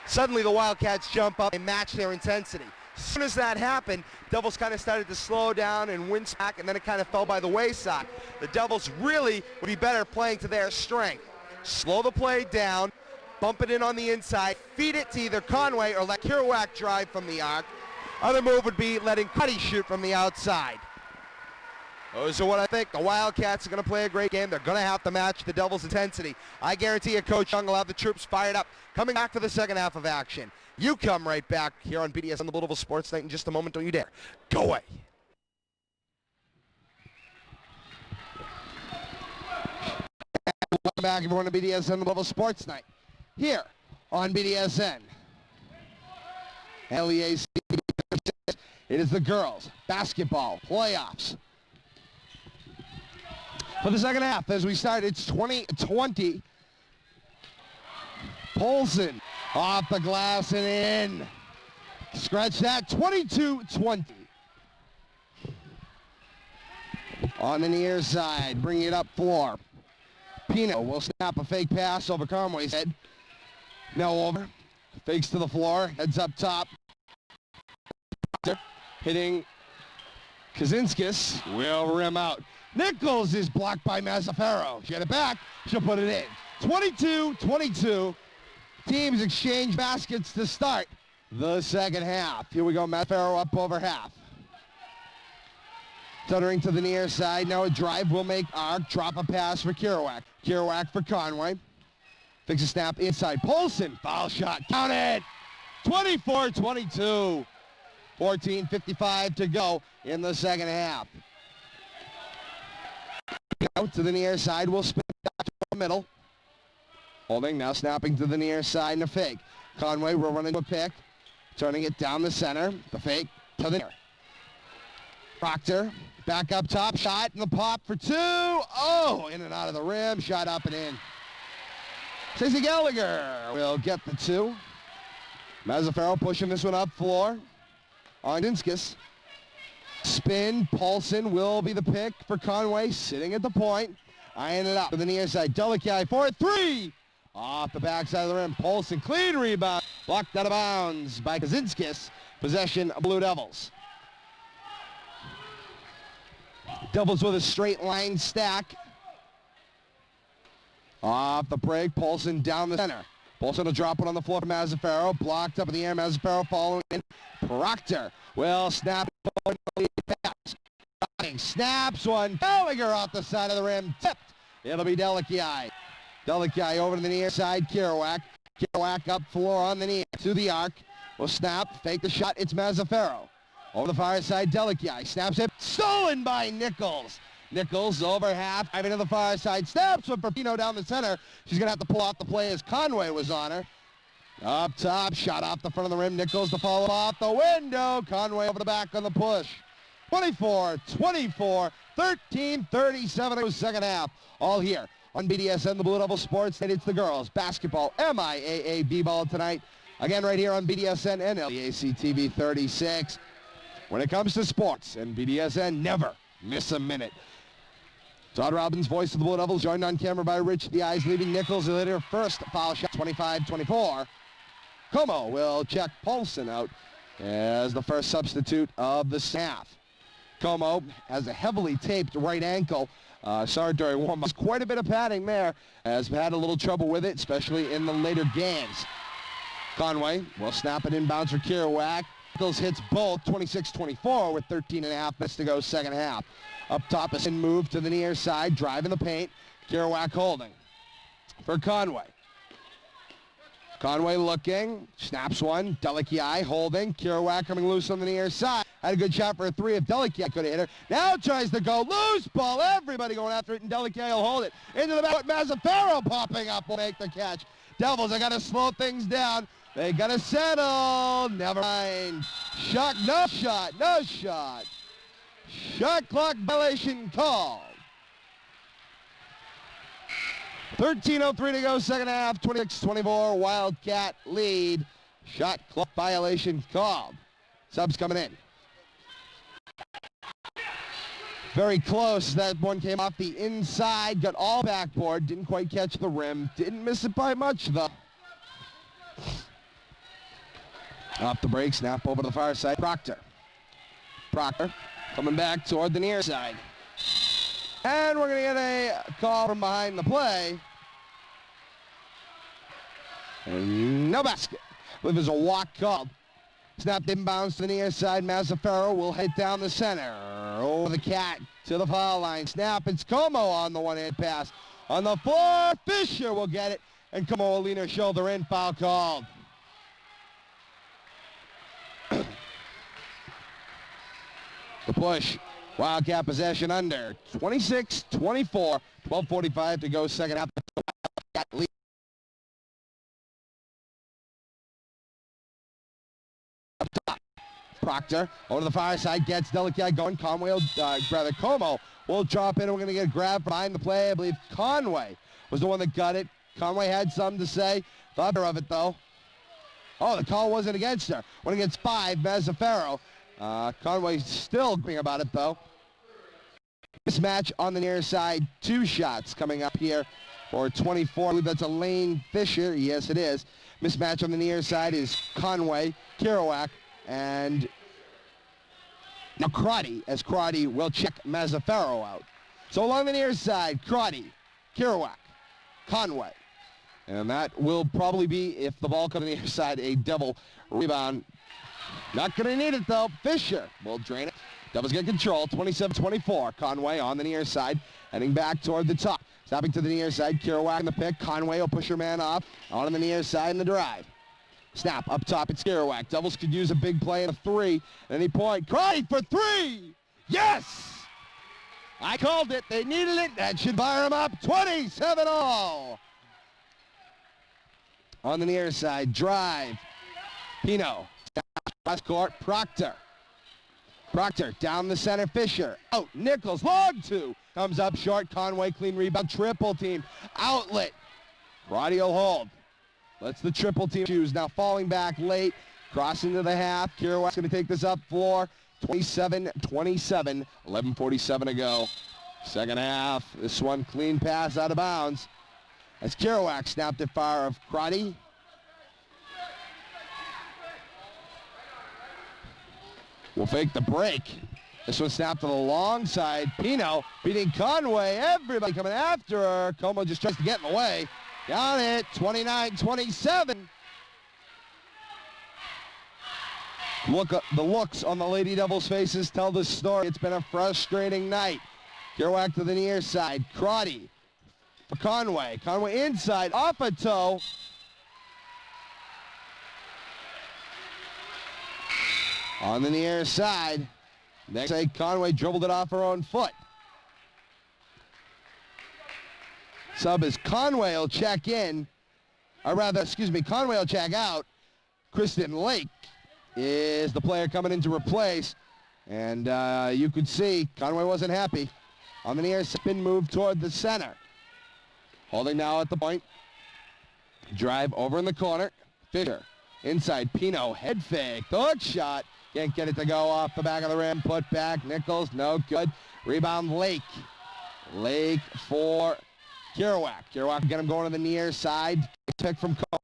Suddenly the Wildcats jump up and match their intensity. As soon as that happened, Devils kind of started to slow down and wince back, and then it kind of fell by the wayside. The Devils really would be better playing to their strength. Slow the play down, bump it in on the inside, feed it to either Conway or let Kerouac drive from the arc. Other move would be letting Cuddy shoot from the outside. Those are what I think. The Wildcats are going to play a great game. They're going to have to match the Devils' intensity. I guarantee you Coach Young will have the troops fired up. Coming back for the second half of action. You come right back here on BDSN, the Blue Devils Sports Night in just a moment. Don't you dare go away. Welcome back, everyone, to BDSN, the Blue Devils Sports Night here on BDSN. LEAC. It is the girls basketball playoffs. For the second half, as we start, it's 20-20. Polson off the glass and in. Scratch that, 22-20. On the near side, bringing it up floor. Pino will snap a fake pass over Conway's head. Now over. Fakes to the floor, heads up top. Hitting Kaczynskis, will rim out. Nichols is blocked by Mazzaferro. She got it back, she'll put it in. 22-22. Teams exchange baskets to start the second half. Here we go, Mazzaferro up over half. Stuttering to the near side, now a drive will make arc, drop a pass for Kerouac. Kerouac for Conway. Fix a snap inside. Polson, foul shot, count it! 24-22. 14:55 to go in the second half. Out to the near side, will spin back to the middle. Holding, now snapping to the near side and a fake. Conway will run into a pick. turning it down the center. The fake to the near. Proctor, back up top, shot, and the pop for two. Oh, in and out of the rim, shot up and in. Stacey Gallagher will get the two. Mazzaferro pushing this one up floor. On Dinskis. Spin, Paulson will be the pick for Conway, sitting at the point. Eyeing it up to the near side. Delikai for three. Off the backside of the rim. Paulson, clean rebound. Blocked out of bounds by Kaczynskis. Possession of Blue Devils. Devils with a straight line stack. Off the break. Paulson down the center. Paulson will drop it on the floor for Mazzaferro. Blocked up in the air. Mazzaferro following in. Proctor will snap the lead pass. Snaps one. Gallagher off the side of the rim. Tipped. It'll be Delikai. Delikai over to the near side. Kerouac. Kerouac up floor on the near. To the arc. Will snap. Fake the shot. It's Mazzaferro. Over the far side. Delikai. Snaps it. Stolen by Nichols. Nichols over half. Driving to the far side. Snaps with Perfino down the center. She's going to have to pull off the play as Conway was on her. Up top. Shot off the front of the rim. Nichols to follow off the window. Conway over the back on the push. 24-24, 13-37 second half. All here on BDSN, the Blue Devil Sports, and it's the Girls Basketball MIAA B-Ball tonight. Again, right here on BDSN and LEAC TV 36. When it comes to sports and BDSN, never miss a minute. Todd Robbins, voice of the Blue Devils, joined on camera by Rich the Eyes, leaving Nichols with her first foul shot, 25-24. Como will check Paulson out as the first substitute of the half. Como has a heavily taped right ankle. Sorry, during warm-up. Quite a bit of padding there. Has had a little trouble with it, especially in the later games. Conway will snap it inbounds for Kerouac. Nichols hits both, 26-24 with 13 and a half minutes to go second half. Up top, a spin move to the near side, driving the paint. Kerouac holding for Conway. Conway looking, snaps one, Delikai holding, Kerouac coming loose on the near side. Had a good shot for a three if Delikai could have hit her. Now tries to go loose ball, everybody going after it, and Delikai will hold it. Into the back, Mazzaferro popping up will make the catch. Devils, they got to slow things down. They got to settle, never mind. Shot, no shot, no shot. Shot clock violation called. 13:03 to go, second half, 26-24, Wildcat lead. Shot clock violation called. Subs coming in. Very close. That one came off the inside, got all backboard, didn't quite catch the rim, didn't miss it by much though. Off the break, snap over to the far side. Proctor coming back toward the near side. And we're going to get a call from behind the play. And no basket. I believe there's a walk called. Snapped inbounds to the near side. Mazzaferro will head down the center. Over the cat to the foul line. Snap. It's Como on the one-hand pass. On the floor, Fisher will get it. And Como will lean her shoulder in. Foul called. The push. Wildcat possession under. 26-24. 12:45 to go second half. Lead. Up top. Proctor over to the far side. Gets Delikai going. Como will drop in. And we're going to get a grab behind the play. I believe Conway was the one that got it. Conway had something to say. Thought of it, though. Oh, the call wasn't against her. When against five, Mazzaferro. Conway still being about it, though. Mismatch on the near side. Two shots coming up here for 24. I believe that's Elaine Fisher. Yes, it is. Mismatch on the near side is Conway, Kerouac, and now Crotty, as Crotty will check Mazzaferro out. So along the near side, Crotty, Kerouac, Conway. And that will probably be, if the ball comes on the near side, a double rebound. Not going to need it, though. Fisher will drain it. Devils get control, 27-24. Conway on the near side, heading back toward the top. Stopping to the near side, Kerouac in the pick. Conway will push her man off. On the near side in the drive. Snap up top, it's Kerouac. Devils could use a big play and a three at any point. Crotty for three! Yes! I called it. They needed it. That should fire them up. 27-all. On the near side, drive. Pino Cross court, Proctor. Proctor down the center, Fisher. Out, Nichols, long two. Comes up short, Conway, clean rebound, triple team. Outlet. Karate will hold. Lets the triple team choose. Now falling back late, crossing to the half. Kerouac's going to take this up floor. 27-27, 11:47 to go. Second half, this one clean pass out of bounds. As Kerouac snapped it far of Karate. Will fake the break. This one snapped to the long side. Pino beating Conway. Everybody coming after her. Como just tries to get in the way. Got it. 29-27. The looks on the Lady Devils' faces tell the story. It's been a frustrating night. Kerouac to the near side. Crotty for Conway. Conway inside. Off a toe. On the near side. Next play, Conway dribbled it off her own foot. Sub is Conway will check in. Conway will check out. Kristen Lake is the player coming in to replace. And you could see Conway wasn't happy. On the near spin move toward the center. Holding now at the point. Drive over in the corner. Fisher inside. Pino head fake. The hook shot. Can't get it to go off the back of the rim. Put back. Nichols, no good. Rebound, Lake. Lake for Kerouac. Kerouac get him going to the near side. Pick from Cole.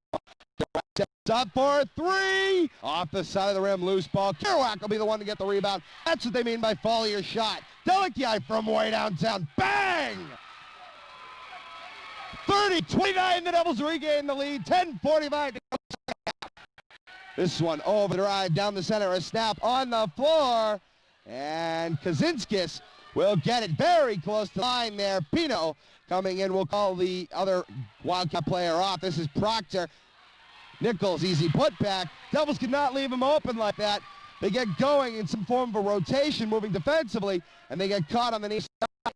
Steps up for three. Off the side of the rim, loose ball. Kerouac will be the one to get the rebound. That's what they mean by follow your shot. Delikai from way downtown. Bang! 30-29, the Devils regain the lead. 10:45 to go. This one over the drive down the center, a snap on the floor, and Kaczynskis will get it very close to the line there. Pino coming in will call the other Wildcat player off. This is Proctor. Nichols, easy putback. Devils could not leave him open like that. They get going in some form of a rotation, moving defensively, and they get caught on the knee side.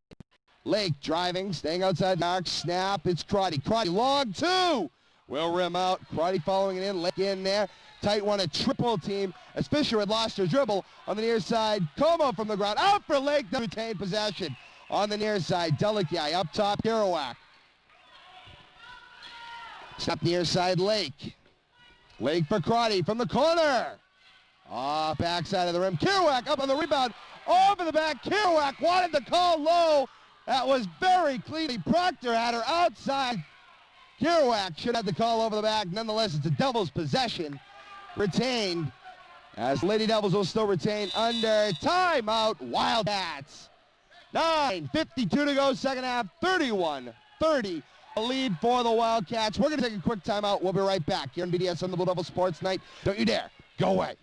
Lake driving, staying outside the arc, snap, it's Crotty. Crotty, long two. Will rim out. Crotty following it in, Lake in there. Tight one, a triple team, as Fisher had lost her dribble on the near side. Como from the ground, out for Lake, to retain possession. On the near side, Delikai up top, Kerouac. Stop near side, Lake. Lake for Crotty from the corner. Backside of the rim, Kerouac up on the rebound, over the back, Kerouac wanted to call low. That was very cleanly, Proctor had her outside. Kerouac should have the call over the back. Nonetheless, it's a Devils possession. Retained, as Lady Devils will still retain under timeout, Wildcats. 9:52 to go, second half, 31-30, a lead for the Wildcats. We're going to take a quick timeout. We'll be right back here on BDSN, the Blue Devil Sports Night. Don't you dare go away.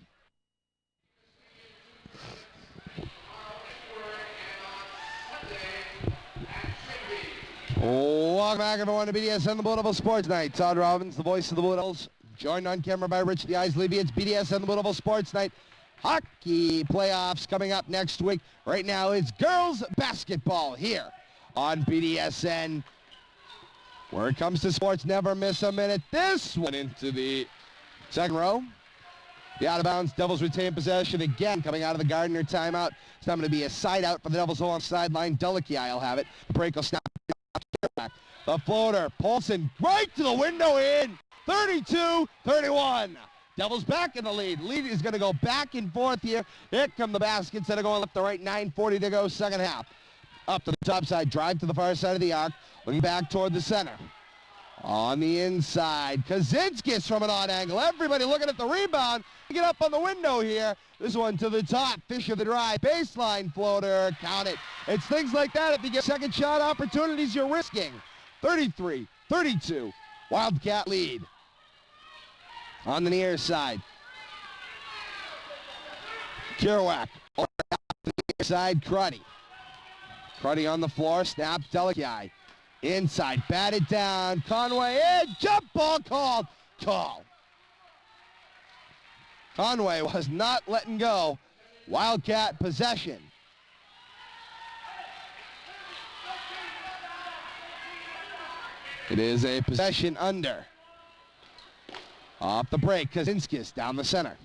Welcome back, everyone, to BDSN, the Blue Devil Sports Night. Todd Robbins, the voice of the Blue Devils. Joined on camera by Rich the Eyes Levy. It's BDSN, the Blue Devil Sports Night. Hockey playoffs coming up next week. Right now it's girls basketball here on BDSN. Where it comes to sports, never miss a minute. This one into the second row. The out of bounds, Devils retain possession again coming out of the Gardner timeout. It's not going to be a side out for the Devils along sideline. Delikai will have it. The break will snap. The floater, Paulson right to the window in. 32-31. Devils back in the lead. Lead is going to go back and forth here. Here come the baskets instead of going left to right. 9:40 to go, second half. Up to the top side, drive to the far side of the arc. Looking back toward the center. On the inside, Kaczynskis from an odd angle. Everybody looking at the rebound. Get up on the window here. This one to the top. Fisher the drive. Baseline floater. Count it. It's things like that. If you get second shot opportunities, you're risking. 33-32. Wildcat lead. On the near side. Kerouac. On the near side, Cruddy. Cruddy on the floor. Snap. Delikai. Inside. Batted down. Conway in. Jump ball called. Call. Conway was not letting go. Wildcat possession. It is a possession under. Off the break, Kaczynskis down the center.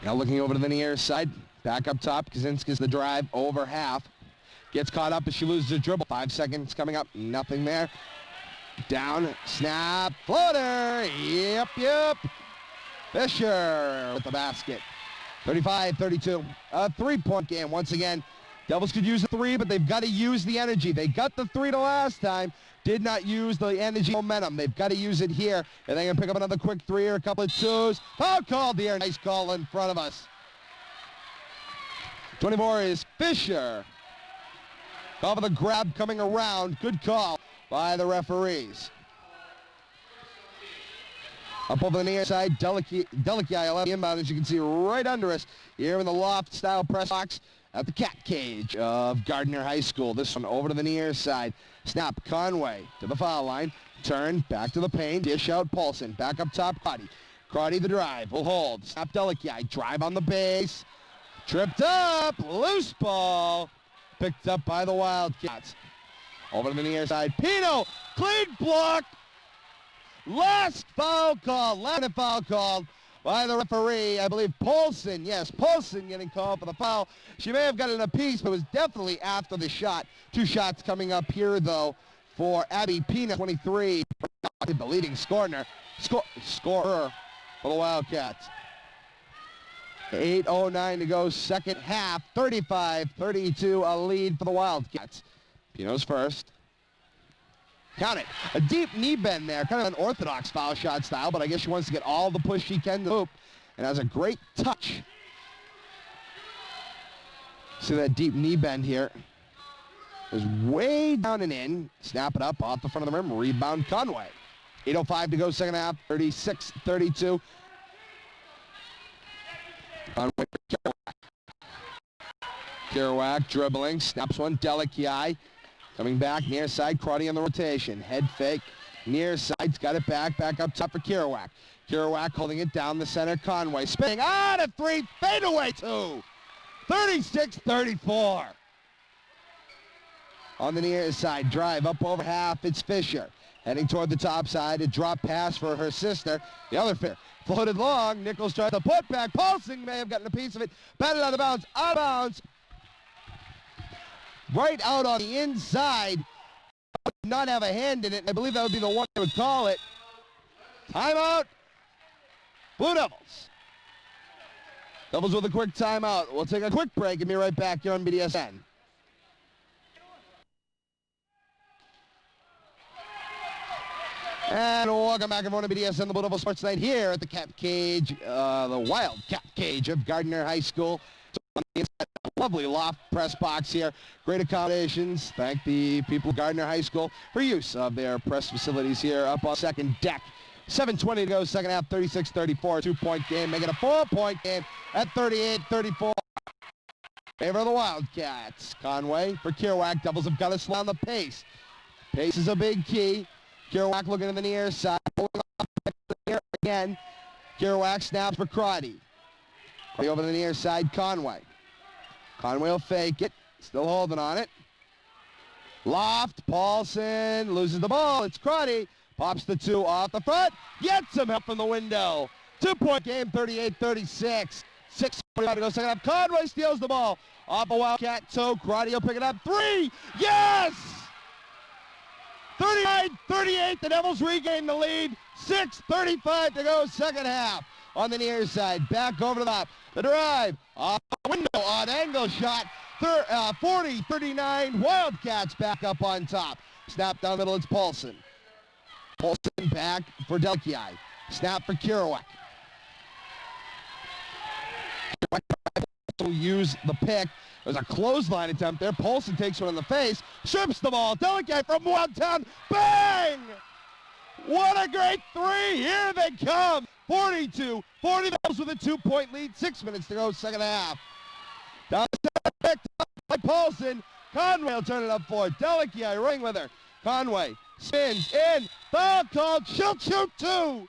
Now looking over to the near side. Back up top. Kaczynski's the drive over half. Gets caught up as she loses her dribble. 5 seconds coming up. Nothing there. Down. Snap. Floater. Yep. Fisher with the basket. 35-32. A three-point game once again. Devils could use a three, but they've got to use the energy. They got the three the last time. Did not use the energy momentum. They've got to use it here. And they're going to pick up another quick three or a couple of twos. Foul called here. Nice call in front of us. 24 is Fisher. Call for the grab coming around. Good call by the referees. Up over the near side, Delici inbound, as you can see right under us here in the loft-style press box at the cat cage of Gardner High School. This one over to the near side. Snap, Conway to the foul line. Turn, back to the paint. Dish out, Paulson. Back up top, Crotty. Crotty the drive, will hold. Snap, Delici. Drive on the base. Tripped up, loose ball. Picked up by the Wildcats. Over to the near side, Pino. Clean block. Last foul call by the referee. I believe Paulson. Yes, Paulson getting called for the foul. She may have gotten a piece, but it was definitely after the shot. 2 shots coming up here, though, for Abby Pino, 23, the leading scorer for the Wildcats. 8:09 to go, second half, 35-32, a lead for the Wildcats. Pino's first. Count it. A deep knee bend there, kind of an orthodox foul shot style, but I guess she wants to get all the push she can to the hoop, and has a great touch. See that deep knee bend here. Is way down and in. Snap it up off the front of the rim. Rebound Conway. 8:05 to go, second half, 36-32. Conway for Kerouac dribbling, snaps one, Delici. Coming back, near side, Crotty on the rotation. Head fake, near side's got it back up top for Kerouac. Kerouac holding it down the center, Conway. Spinning, a three, fadeaway two. 36-34. On the near side, drive up over half, it's Fisher. Heading toward the top side, a drop pass for her sister. The other Fisher floated long, Nichols tries to put back. Paulson may have gotten a piece of it. Batted out of bounds, right out on the inside. Would not have a hand in it. I believe that would be the one that would call it. Timeout. Blue Devils. Devils with a quick timeout. We'll take a quick break and be right back here on BDSN. And welcome back everyone to BDSN, the Blue Devils Sports Night here at the Cat Cage, the Wild Cat Cage of Gardner High School. Lovely loft press box here. Great accommodations. Thank the people of Gardner High School for use of their press facilities here up on second deck. 7:20 to go, second half, 36-34, 2-point game. Make it a 4-point game at 38-34. Favor of the Wildcats. Conway for Kerouac. Devils have got to slow down the pace. Pace is a big key. Kerouac looking to the near side. Pulling up here again. Kerouac snaps for Crotty. Crotty over to the near side, Conway. Conway will fake it. Still holding on it. Loft. Paulson loses the ball. It's Crotty. Pops the two off the front. Gets him help from the window. 2-point game, 38-36. 6:45 to go, second half. Conway steals the ball off a Wildcat toe. Crotty will pick it up. 3. Yes! 39-38. The Devils regain the lead. 6:35 to go, second half. On the near side, back over to the top. The drive, off the window, odd angle shot. 40-39, Wildcats back up on top. Snap down the middle, it's Paulson. Paulson back for Delici. Snap for Kerouac. Will use the pick. There's a clothesline attempt there. Paulson takes one in the face, strips the ball. Delici from Wildtown, bang! What a great three! Here they come! 42-40 Devils with a 2-point lead. 6 minutes to go, second half. Down the center, picked up by Paulson. Conway will turn it up for Delici, running with her. Conway spins in. Foul called. She'll shoot 2.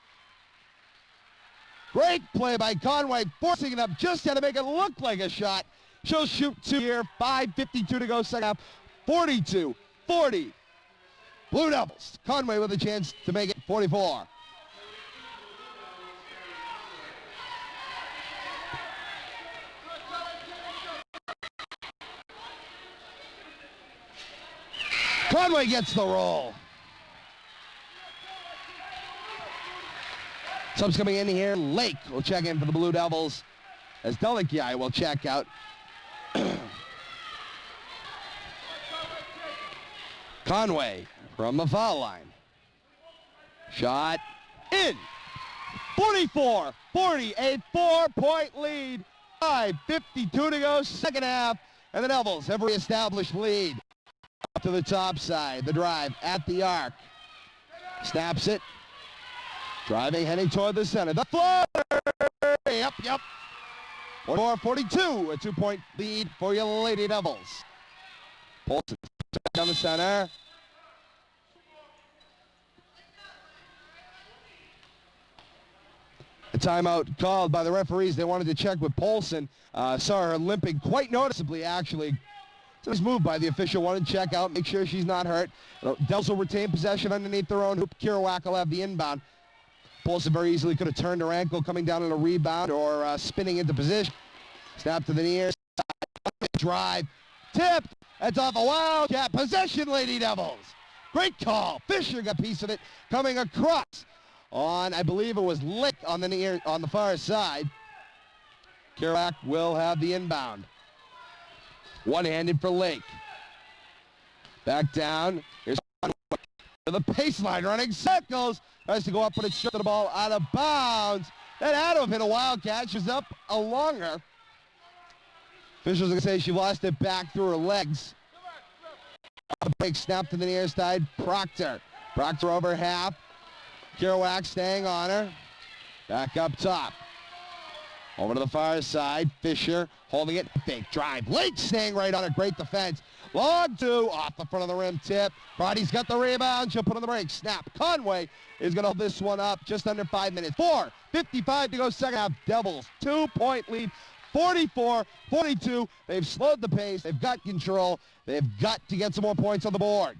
Great play by Conway, forcing it up. Just had to make it look like a shot. She'll shoot 2 here. 5:52 to go, second half. 42-40. Blue Devils. Conway with a chance to make it 44. Conway gets the roll. Subs coming in here. Lake will check in for the Blue Devils as Delikiai will check out. Conway from the foul line. Shot in. 44-40, a 4-point lead. 5:52 to go, second half, and the Devils have reestablished lead. Up to the top side, the drive at the arc. Snaps it. Driving, heading toward the center. The floater! Yep. 44-42, a 2-point lead for your Lady Devils. Polson down the center. A timeout called by the referees. They wanted to check with Polson. Saw her limping quite noticeably, actually. So this move by the official. Wanted to check out, make sure she's not hurt. Devils will retain possession underneath their own hoop. Kerouac will have the inbound. Polson very easily could have turned her ankle coming down on a rebound or spinning into position. Snap to the near side. Drive. Tipped. That's off a wildcat. Possession, Lady Devils. Great call. Fisher got a piece of it coming across on, I believe it was Lick on the far side. Kerouac will have the inbound. One-handed for Lake. Back down. Here's the baseline running circles. Tries to go up, but it's stripped the ball out of bounds. That had to have hit a wildcat. She's up a longer. Officials are going to say she lost it back through her legs. Big snap to the near side. Proctor over half. Kerouac staying on her. Back up top. Over to the far side. Fisher holding it. Fake drive. Lake staying right on it. Great defense. Long two. Off the front of the rim. Tip. Brody's got the rebound. She'll put on the break. Snap. Conway is going to hold this one up. Just under 5 minutes. 4:55 to go second half. Devils 2-point lead. 44-42. They've slowed the pace. They've got control. They've got to get some more points on the board.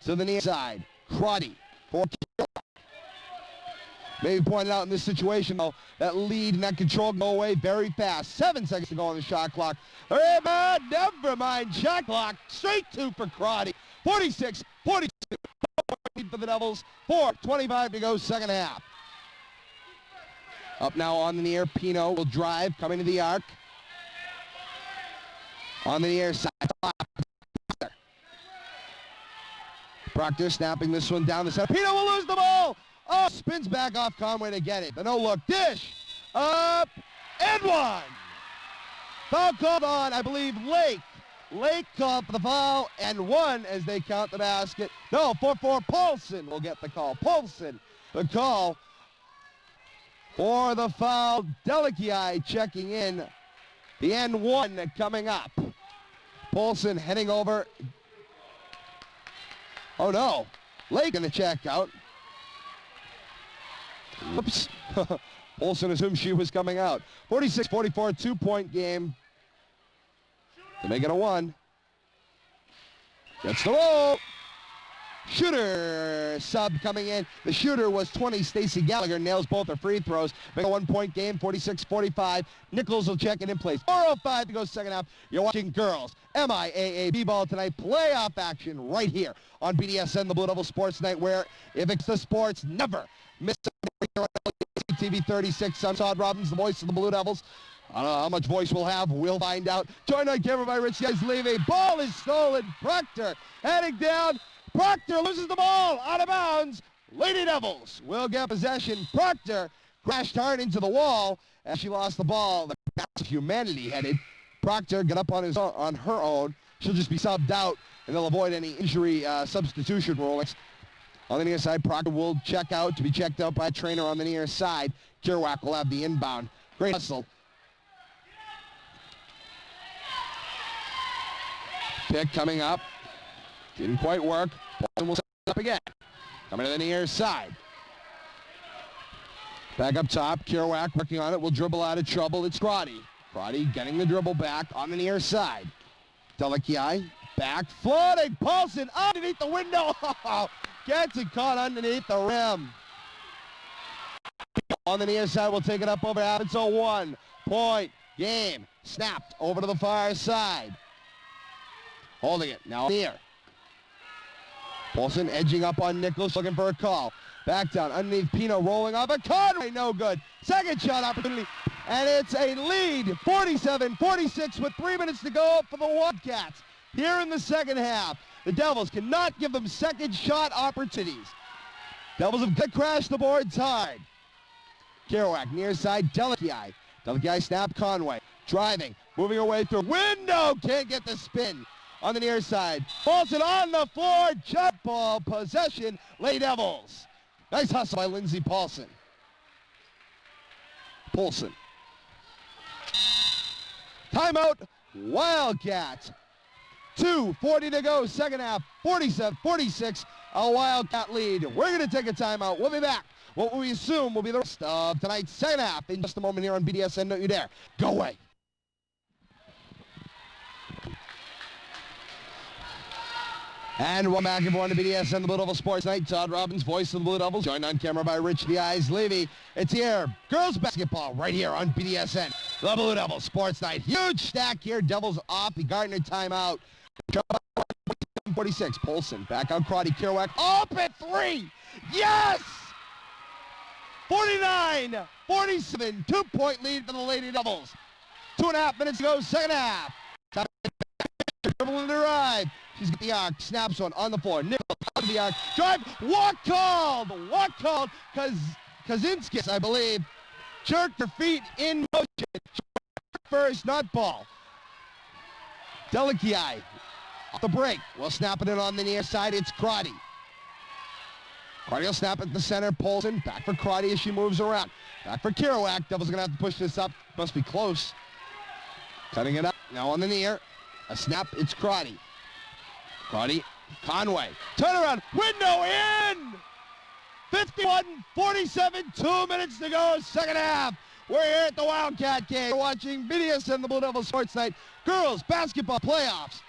To the near side. Crotty. Maybe pointed out in this situation, though, that lead and that control go away very fast. 7 seconds to go on the shot clock. Rebound, never mind, shot clock. Straight two for Crotty. 46-42. Lead for the Devils. 4:25 to go second half. Up now on the near. Pino will drive, coming to the arc. On the near side. Proctor snapping this one down the center. Pino will lose the ball. Oh, spins back off Conway to get it. The no-look dish. Up and one. Foul called on, I believe, Lake. Lake called for the foul and one as they count the basket. No, 4-4. Paulson will get the call. Paulson, the call for the foul. Delikiai checking in. The N1 coming up. Paulson heading over. Oh, no. Lake going to check out. Whoops. Olsen assumed she was coming out. 46-44, 2-point game. To make it a 1. Gets the roll. Shooter sub coming in. The shooter was 20. Stacey Gallagher nails both her free throws. Make a 1-point game, 46-45. Nichols will check it in place. 4:05 to go second half. You're watching Girls MIAA B-ball tonight. Playoff action right here on BDSN, the Blue Devil Sports Night, where if it's the sports, never miss it. TV 36. I'm Todd Robbins, the voice of the Blue Devils. I don't know how much voice we'll have. We'll find out. Joined on camera by Rich Levy. Ball is stolen. Proctor heading down. Proctor loses the ball out of bounds. Lady Devils will get possession. Proctor crashed hard into the wall as she lost the ball. The pass of humanity headed. Proctor got up on her own. She'll just be subbed out, and they'll avoid any injury substitution rulings. On the near side, Proctor will check out to be checked out by a trainer on the near side. Kerouac will have the inbound. Great hustle. Pick coming up. Didn't quite work. Paulson will set it up again. Coming to the near side. Back up top. Kerouac working on it. Will dribble out of trouble. It's Crotty. Crotty getting the dribble back on the near side. Delikiai back. Floating. Paulson underneath the window. Gets it caught underneath the rim. On the near side, we'll take it up over half. It's a 1-point game. Snapped over to the far side. Holding it. Now near. Paulson edging up on Nichols, looking for a call. Back down underneath Pino, rolling off a Conway, no good. Second shot opportunity, and it's a lead, 47-46 with 3 minutes to go for the Wildcats. Here in the second half, the Devils cannot give them second shot opportunities. Devils have crashed the boards hard. Kerouac near side, Delici. Delici snap, Conway. Driving, moving away through. Window, can't get the spin on the near side. Paulson on the floor, jump ball, possession, Lady Devils. Nice hustle by Lindsey Paulson. Timeout, Wildcats. 2:40 to go, second half, 47-46, a Wildcat lead. We're going to take a timeout. We'll be back. What we assume will be the rest of tonight's second half in just a moment here on BDSN. Don't you dare. Go away. And welcome back, everyone, to BDSN, the Blue Devil Sports Night. Todd Robbins, voice of the Blue Devils, joined on camera by Rich the Eyes Levy. It's here, girls basketball, right here on BDSN, the Blue Devil Sports Night. Huge stack here, Devils off the Gardner timeout. 46, Paulson, back out, Crotty, Kerouac, open three, yes! 49-47, 2-point lead for the Lady Devils. 2.5 minutes to go, second half. Dribble and drive. She's got the arc, snaps one on the floor. Nichols out of the arc, drive, walk called, Kaczynskis, I believe, jerked her feet in motion. First, not ball. Delici off the break. Well, snapping it on the near side, it's Crotty. Crotty will snap at the center, Paulson, back for Crotty as she moves around. Back for Kerouac, Devils are gonna have to push this up, must be close. Cutting it up, now on the near. A snap, it's Crotty. Crotty, Conway, turnaround, window in! 51-47, 2 minutes to go, second half. We're here at the Wildcat game. We're watching BDSN, the Blue Devils Sports Night, Girls Basketball Playoffs.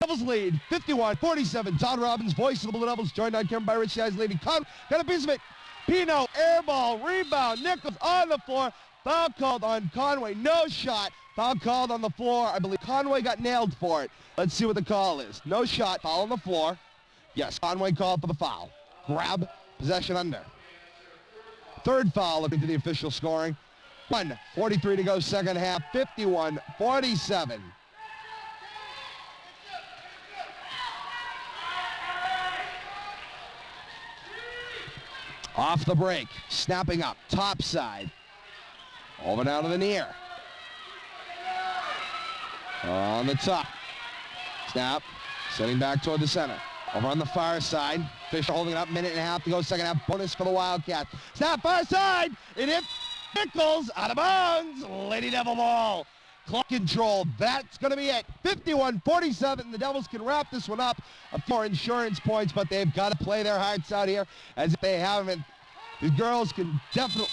Devils lead, 51-47. Todd Robbins, voice of the Blue Devils, joined on camera by Rich the Eyes Levy. Got a piece of it. Pino, air ball, rebound, Nichols on the floor. Foul called on Conway, no shot. Foul called on the floor. I believe Conway got nailed for it. Let's see what the call is. No shot, foul on the floor. Yes, Conway called for the foul. Grab, possession under. Third foul, looking to the official scoring. 1:43 to go, second half, 51-47. Off the break, snapping up, top side. Over down to the near. On the top. Snap, setting back toward the center. Over on the far side, Fisher holding it up, minute and a half to go, second half, bonus for the Wildcats. Snap, far side, it hit Nichols, out of bounds, Lady Devil ball. Clock control, that's going to be it. 51-47, the Devils can wrap this one up. A few more insurance points, but they've got to play their hearts out here as if they haven't. The girls can definitely...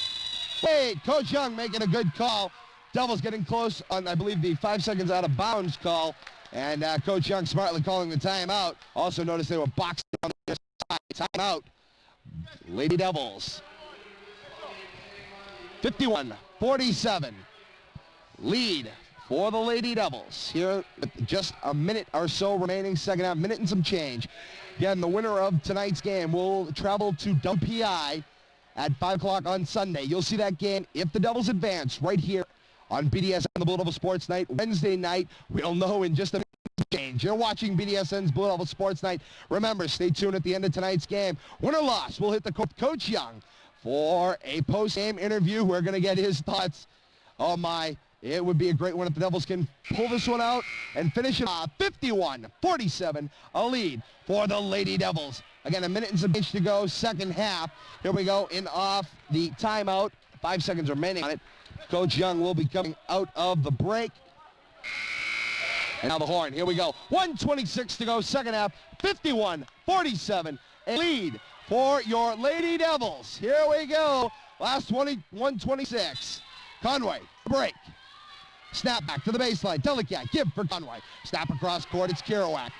Wait, Coach Young making a good call. Devils getting close on, I believe, the 5 seconds out of bounds call. And Coach Young smartly calling the timeout. Also noticed they were boxing on the side. Timeout. Lady Devils. 51-47. Lead for the Lady Devils. Here with just a minute or so remaining, second half, minute and some change. Again, the winner of tonight's game will travel to WPI at 5 o'clock on Sunday. You'll see that game if the Devils advance right here on BDSN, the Blue Devil Sports Night. Wednesday night, we'll know in just a minute. Change. You're watching BDSN's Blue Devil Sports Night. Remember, stay tuned at the end of tonight's game. Win or loss, we'll hit the Coach Young for a post-game interview. We're going to get his thoughts. Oh my, it would be a great one if the Devils can pull this one out and finish it off. 51-47, a lead for the Lady Devils. Again, a minute and some change to go, second half. Here we go, in off the timeout. 5 seconds remaining on it. Coach Young will be coming out of the break. And now the horn. Here we go. 1:26 to go, second half. 51-47, a lead for your Lady Devils. Here we go. Last 1:26. Conway, break. Snap back to the baseline. Delici, give for Conway. Snap across court. It's Kerouac.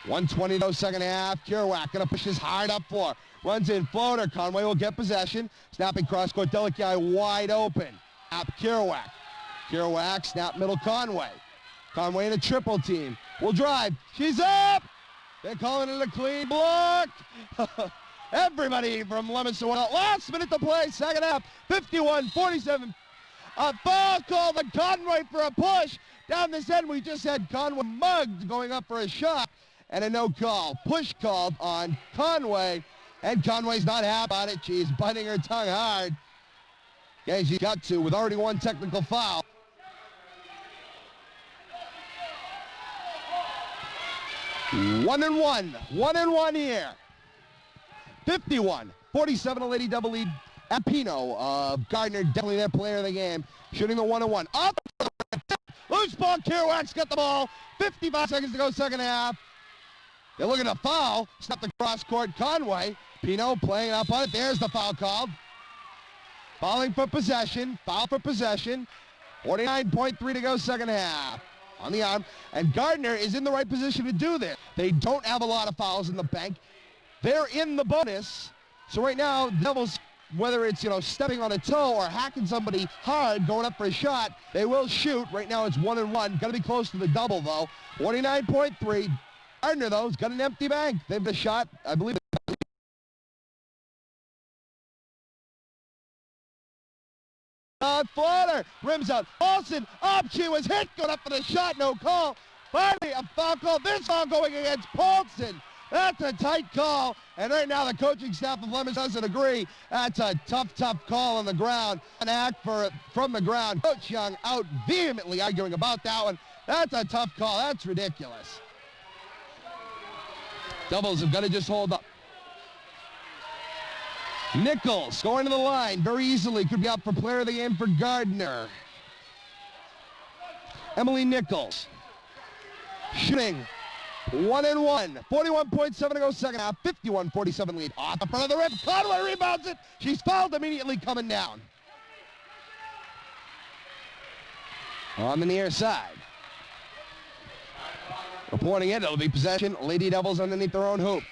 1:20 to go, second half. Kerouac going to push this hard up floor. Runs in floater. Conway will get possession. Snapping cross court. Delici wide open. Snap Kerouac. Kerouac, snap middle Conway. Conway in a triple team. Will drive. She's up! They're calling it a clean block. Everybody from Leominster went out. Last minute to play, second half, 51-47. A foul called on Conway for a push. Down this end, we just had Conway mugged going up for a shot, and a no call. Push called on Conway, and Conway's not happy about it. She's biting her tongue hard. Okay, she's got to with already one technical foul. One and one here. 51-47, a Lady Double lead. Apino of Gardner, definitely their player of the game, shooting the 1-on-1. Up, loose ball, Kerouac's got the ball. 55 seconds to go, second half. They're looking to foul. Snap the cross court, Conway. Pino playing up on it. There's the foul called. Fouling for possession. Foul for possession. 49.3 to go, second half. On the arm. And Gardner is in the right position to do this. They don't have a lot of fouls in the bank. They're in the bonus. So right now, Devils, whether it's, stepping on a toe or hacking somebody hard, going up for a shot, they will shoot. Right now it's 1-1. Got to be close to the double, though. 49.3. Gardner, though, has got an empty bank. They've the shot, I believe. Floater, rims out. Olsen, up, she was hit, going up for the shot, no call. Finally, a foul call. This foul going against Paulson. That's a tight call, and right now the coaching staff of Leominster doesn't agree. That's a tough call on the ground. An act from the ground. Coach Young out vehemently arguing about that one. That's a tough call. That's ridiculous. Devils have got to just hold up. Nichols going to the line very easily. Could be out for player of the game for Gardner. Emily Nichols shooting 1-1. 41.7 to go, second half. 51-47 lead. Off the front of the rim. Conway rebounds it. She's fouled immediately coming down. On the near side. Reporting it. It'll be possession. Lady Devils underneath their own hoop.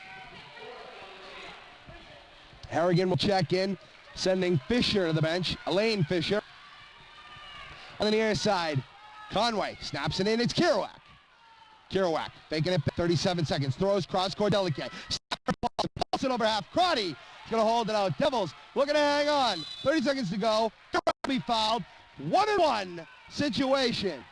Harrigan will check in, sending Fisher to the bench. Elaine Fisher. On the near side, Conway snaps it in. It's Kerouac. Kerouac faking it 37 seconds. Throws cross-court delicate. Pass it over half. Crotty is going to hold it out. Devils looking to hang on. 30 seconds to go. Kerouac will be fouled. 1-1 situation.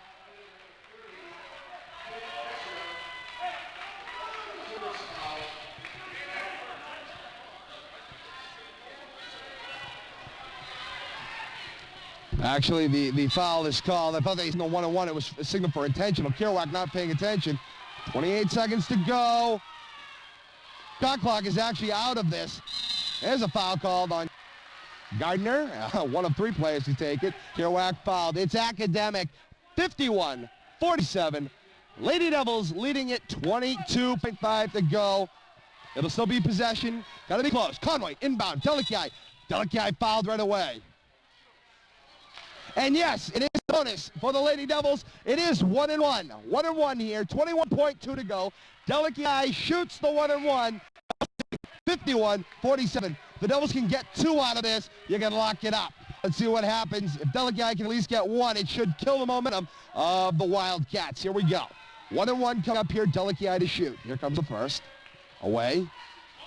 Actually, the foul is called. I thought they no 1-on-1. It was a signal for intentional. Kerouac not paying attention. 28 seconds to go. Shot clock is actually out of this. There's a foul called on Gardner. One of three players to take it. Kerouac fouled. It's academic. 51-47. Lady Devils leading it. 22.5 to go. It'll still be possession. Got to be close. Conway inbound. Delikai. Delikai fouled right away. And yes, it is bonus for the Lady Devils. It is 1-1. 1-1 here. 21.2 to go. Delikai shoots the 1-1. 51-47. The Devils can get two out of this. You can lock it up. Let's see what happens. If Delikai can at least get one, it should kill the momentum of the Wildcats. Here we go. 1-1 coming up here. Delikai to shoot. Here comes the first. Away.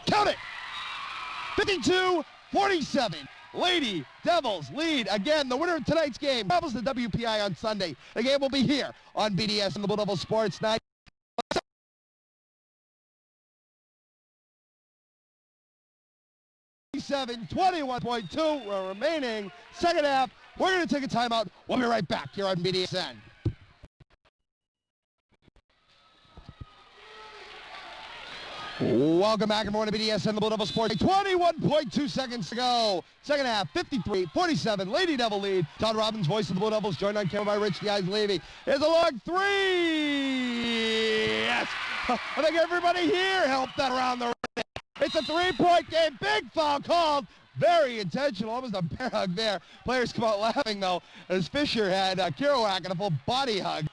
Count it! 52-47. Lady Devils lead again. The winner of tonight's game travels to WPI on Sunday. The game will be here on BDSN, the Blue Devil Sports Night. 21.2 remaining. Second half. We're going to take a timeout. We'll be right back here on BDSN. Welcome back, everyone, to BDSN, the Blue Devil Sports. 21.2 seconds to go. Second half, 53-47. Lady Devil lead. Todd Robbins, voice of the Blue Devils, joined on camera by Rich the Eyes Levy. Here's a long three. Yes. I think everybody here helped that around the rim. It's a three-point game. Big foul called. Very intentional. Almost a bear hug there. Players come out laughing, though, as Fisher had Kerouac in a full body hug.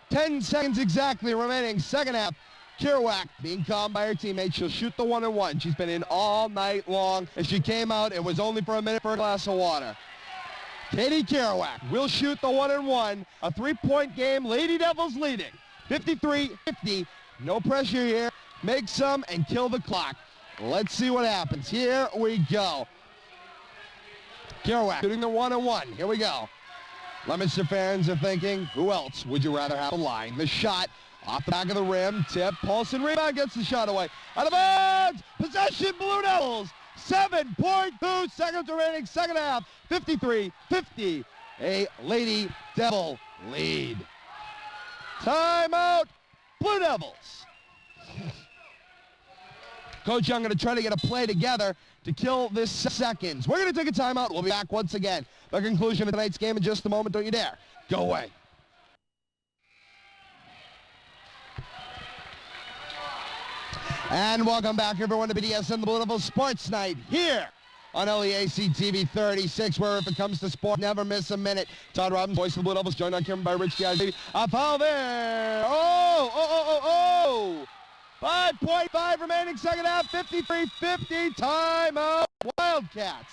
10 seconds exactly remaining. Second half. Kerouac being calmed by her teammates. She'll shoot the 1-1. She's been in all night long. As she came out, it was only for a minute for a glass of water. Katie Kerouac will shoot the 1-1. A three-point game. Lady Devils leading. 53-50. No pressure here. Make some and kill the clock. Let's see what happens. Here we go. Kerouac shooting the 1-on-1. Here we go. Leominster fans are thinking, who else would you rather have a line? The shot off the back of the rim. Tip. Paulson rebound, gets the shot away. Out of bounds. Possession, Blue Devils. 7.2 seconds remaining, second half. 53-50. A Lady Devil lead. Timeout, Blue Devils. Coach Young going to try to get a play together to kill this seconds. We're going to take a timeout. We'll be back once again. The conclusion of tonight's game in just a moment. Don't you dare go away. And welcome back, everyone, to BDSN, the Blue Devils Sports Night here on LEAC TV 36, where if it comes to sport, never miss a minute. Todd Robbins, voice of the Blue Devils, joined on camera by Rich Diaz. A foul there. 5.5 remaining, second half, 53-50, timeout, Wildcats.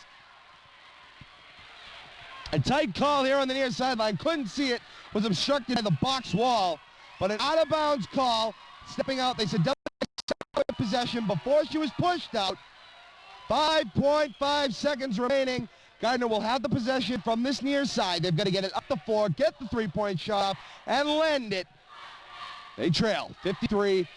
A tight call here on the near sideline. Couldn't see it, was obstructed by the box wall, but an out-of-bounds call. Stepping out, they said possession before she was pushed out. 5.5 seconds remaining. Gardner will have the possession from this near side. They've got to get it up the floor, get the three-point shot off, and lend it. They trail 53-50.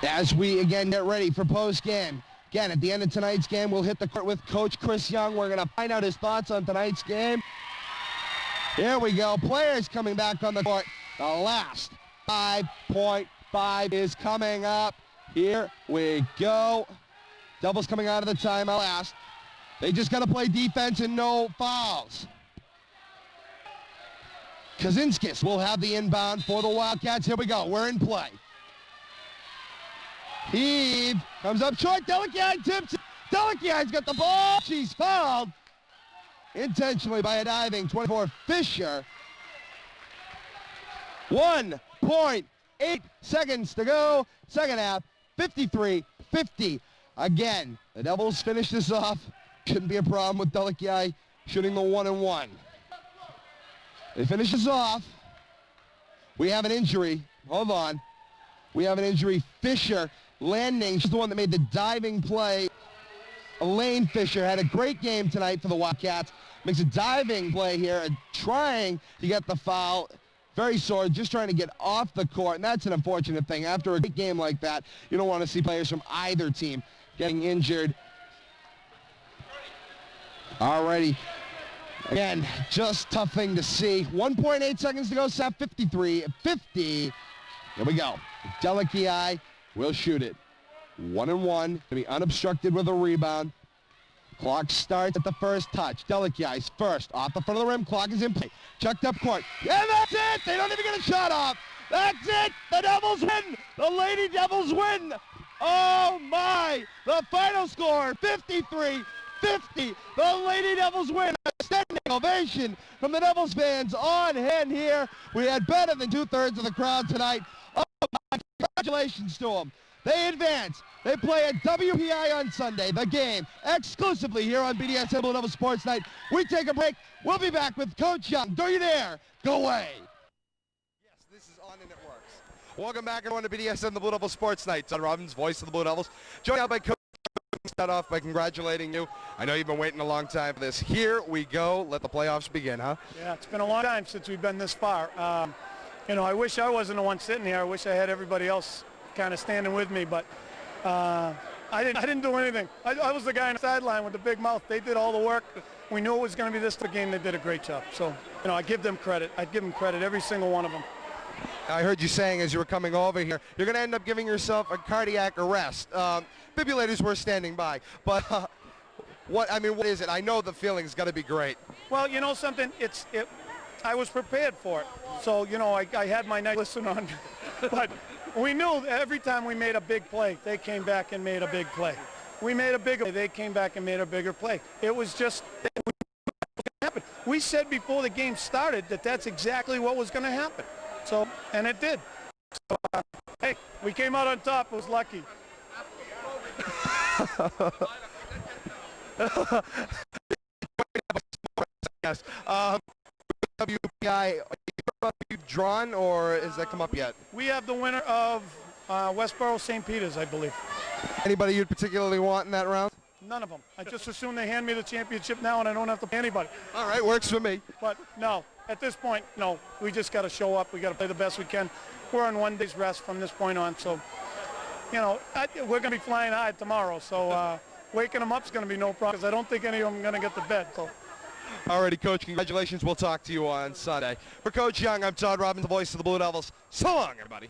As we again get ready for post-game. Again, at the end of tonight's game, we'll hit the court with Coach Chris Young. We're going to find out his thoughts on tonight's game. Here we go. Players coming back on the court. The last 5.5 is coming up. Here we go. Devils coming out of the timeout last. They just got to play defense and no fouls. Kaczynskis will have the inbound for the Wildcats. Here we go. We're in play. Heave comes up short. Delikian tips it. Delikian's got the ball. She's fouled intentionally by a diving 24 Fisher. 1.8 seconds to go. Second half, 53-50. Again, the Devils finish this off. Shouldn't be a problem with Delikian shooting the 1-on-1. They finish this off. We have an injury. Hold on. We have an injury. Fisher landing. She's the one that made the diving play. Elaine Fisher had a great game tonight for the Wildcats. Makes a diving play here, trying to get the foul. Very sore, just trying to get off the court, and that's an unfortunate thing. After a great game like that, you don't want to see players from either team getting injured. Alrighty. Again, just tough thing to see. 1.8 seconds to go, set 53-50. Here we go. Delikian will shoot it. 1-on-1, to be unobstructed with a rebound. Clock starts at the first touch. Delikian's first, off the front of the rim. Clock is in play. Checked up court. And that's it! They don't even get a shot off. That's it! The Devils win! The Lady Devils win! Oh my! The final score, 53-50. The Lady Devils win. A standing ovation from the Devils fans on hand here. We had better than 2/3 of the crowd tonight. Oh my, congratulations to them. They advance. They play at WPI on Sunday. The game exclusively here on BDSN Blue Devils Sports Night. We take a break. We'll be back with Coach Young. Don't you dare go away. Yes, this is on and it works. Welcome back, everyone, to BDSN the Blue Devils Sports Night. Todd Robbins, voice of the Blue Devils. Joined out by Coach. Start off by congratulating you. I know you've been waiting a long time for this. Here we go. Let the playoffs begin, huh? Yeah, it's been a long time since we've been this far. You know, I wish I wasn't the one sitting here. I wish I had everybody else kind of standing with me, but I didn't do anything. I was the guy on the sideline with the big mouth. They did all the work. We knew it was going to be this game. They did a great job. So, you know, I give them credit. I give them credit, every single one of them. I heard you saying as you were coming over here, you're going to end up giving yourself a cardiac arrest. Defibrillators were standing by, but what is it? I know the feeling's got to be great. Well, you know something? I was prepared for it. So, you know, I had my night listen on, but we knew every time we made a big play, they came back and made a big play. We made a bigger play, they came back and made a bigger play. It was just what happened. We said before the game started that that's exactly what was going to happen. So, and it did. So, hey, we came out on top. It was lucky. Yes. WPI, are you drawn, or has that come up yet? We have the winner of Westboro St. Peter's, I believe. Anybody you'd particularly want in that round? None of them. I just assume they hand me the championship now and I don't have to pay anybody. All right, works for me. But no, at this point, no. We just got to show up. We got to play the best we can. We're on 1 day's rest from this point on. So, you know, we're going to be flying high tomorrow. So waking them up is going to be no problem because I don't think any of them are going to get to bed. So. Alrighty, Coach, congratulations. We'll talk to you on Sunday. For Coach Young, I'm Todd Robbins, the voice of the Blue Devils. So long, everybody.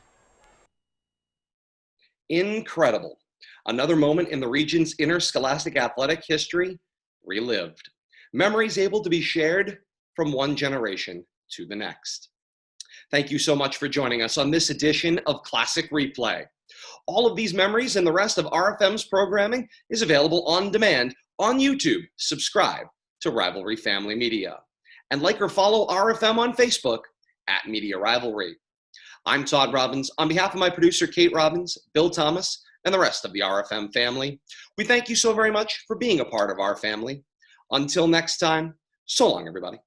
Incredible. Another moment in the region's interscholastic athletic history relived. Memories able to be shared from one generation to the next. Thank you so much for joining us on this edition of Classic Replay. All of these memories and the rest of RFM's programming is available on demand on YouTube. Subscribe to Rivalry Family Media. And like or follow RFM on Facebook at Media Rivalry. I'm Todd Robbins. On behalf of my producer, Kate Robbins, Bill Thomas, and the rest of the RFM family, we thank you so very much for being a part of our family. Until next time, so long, everybody.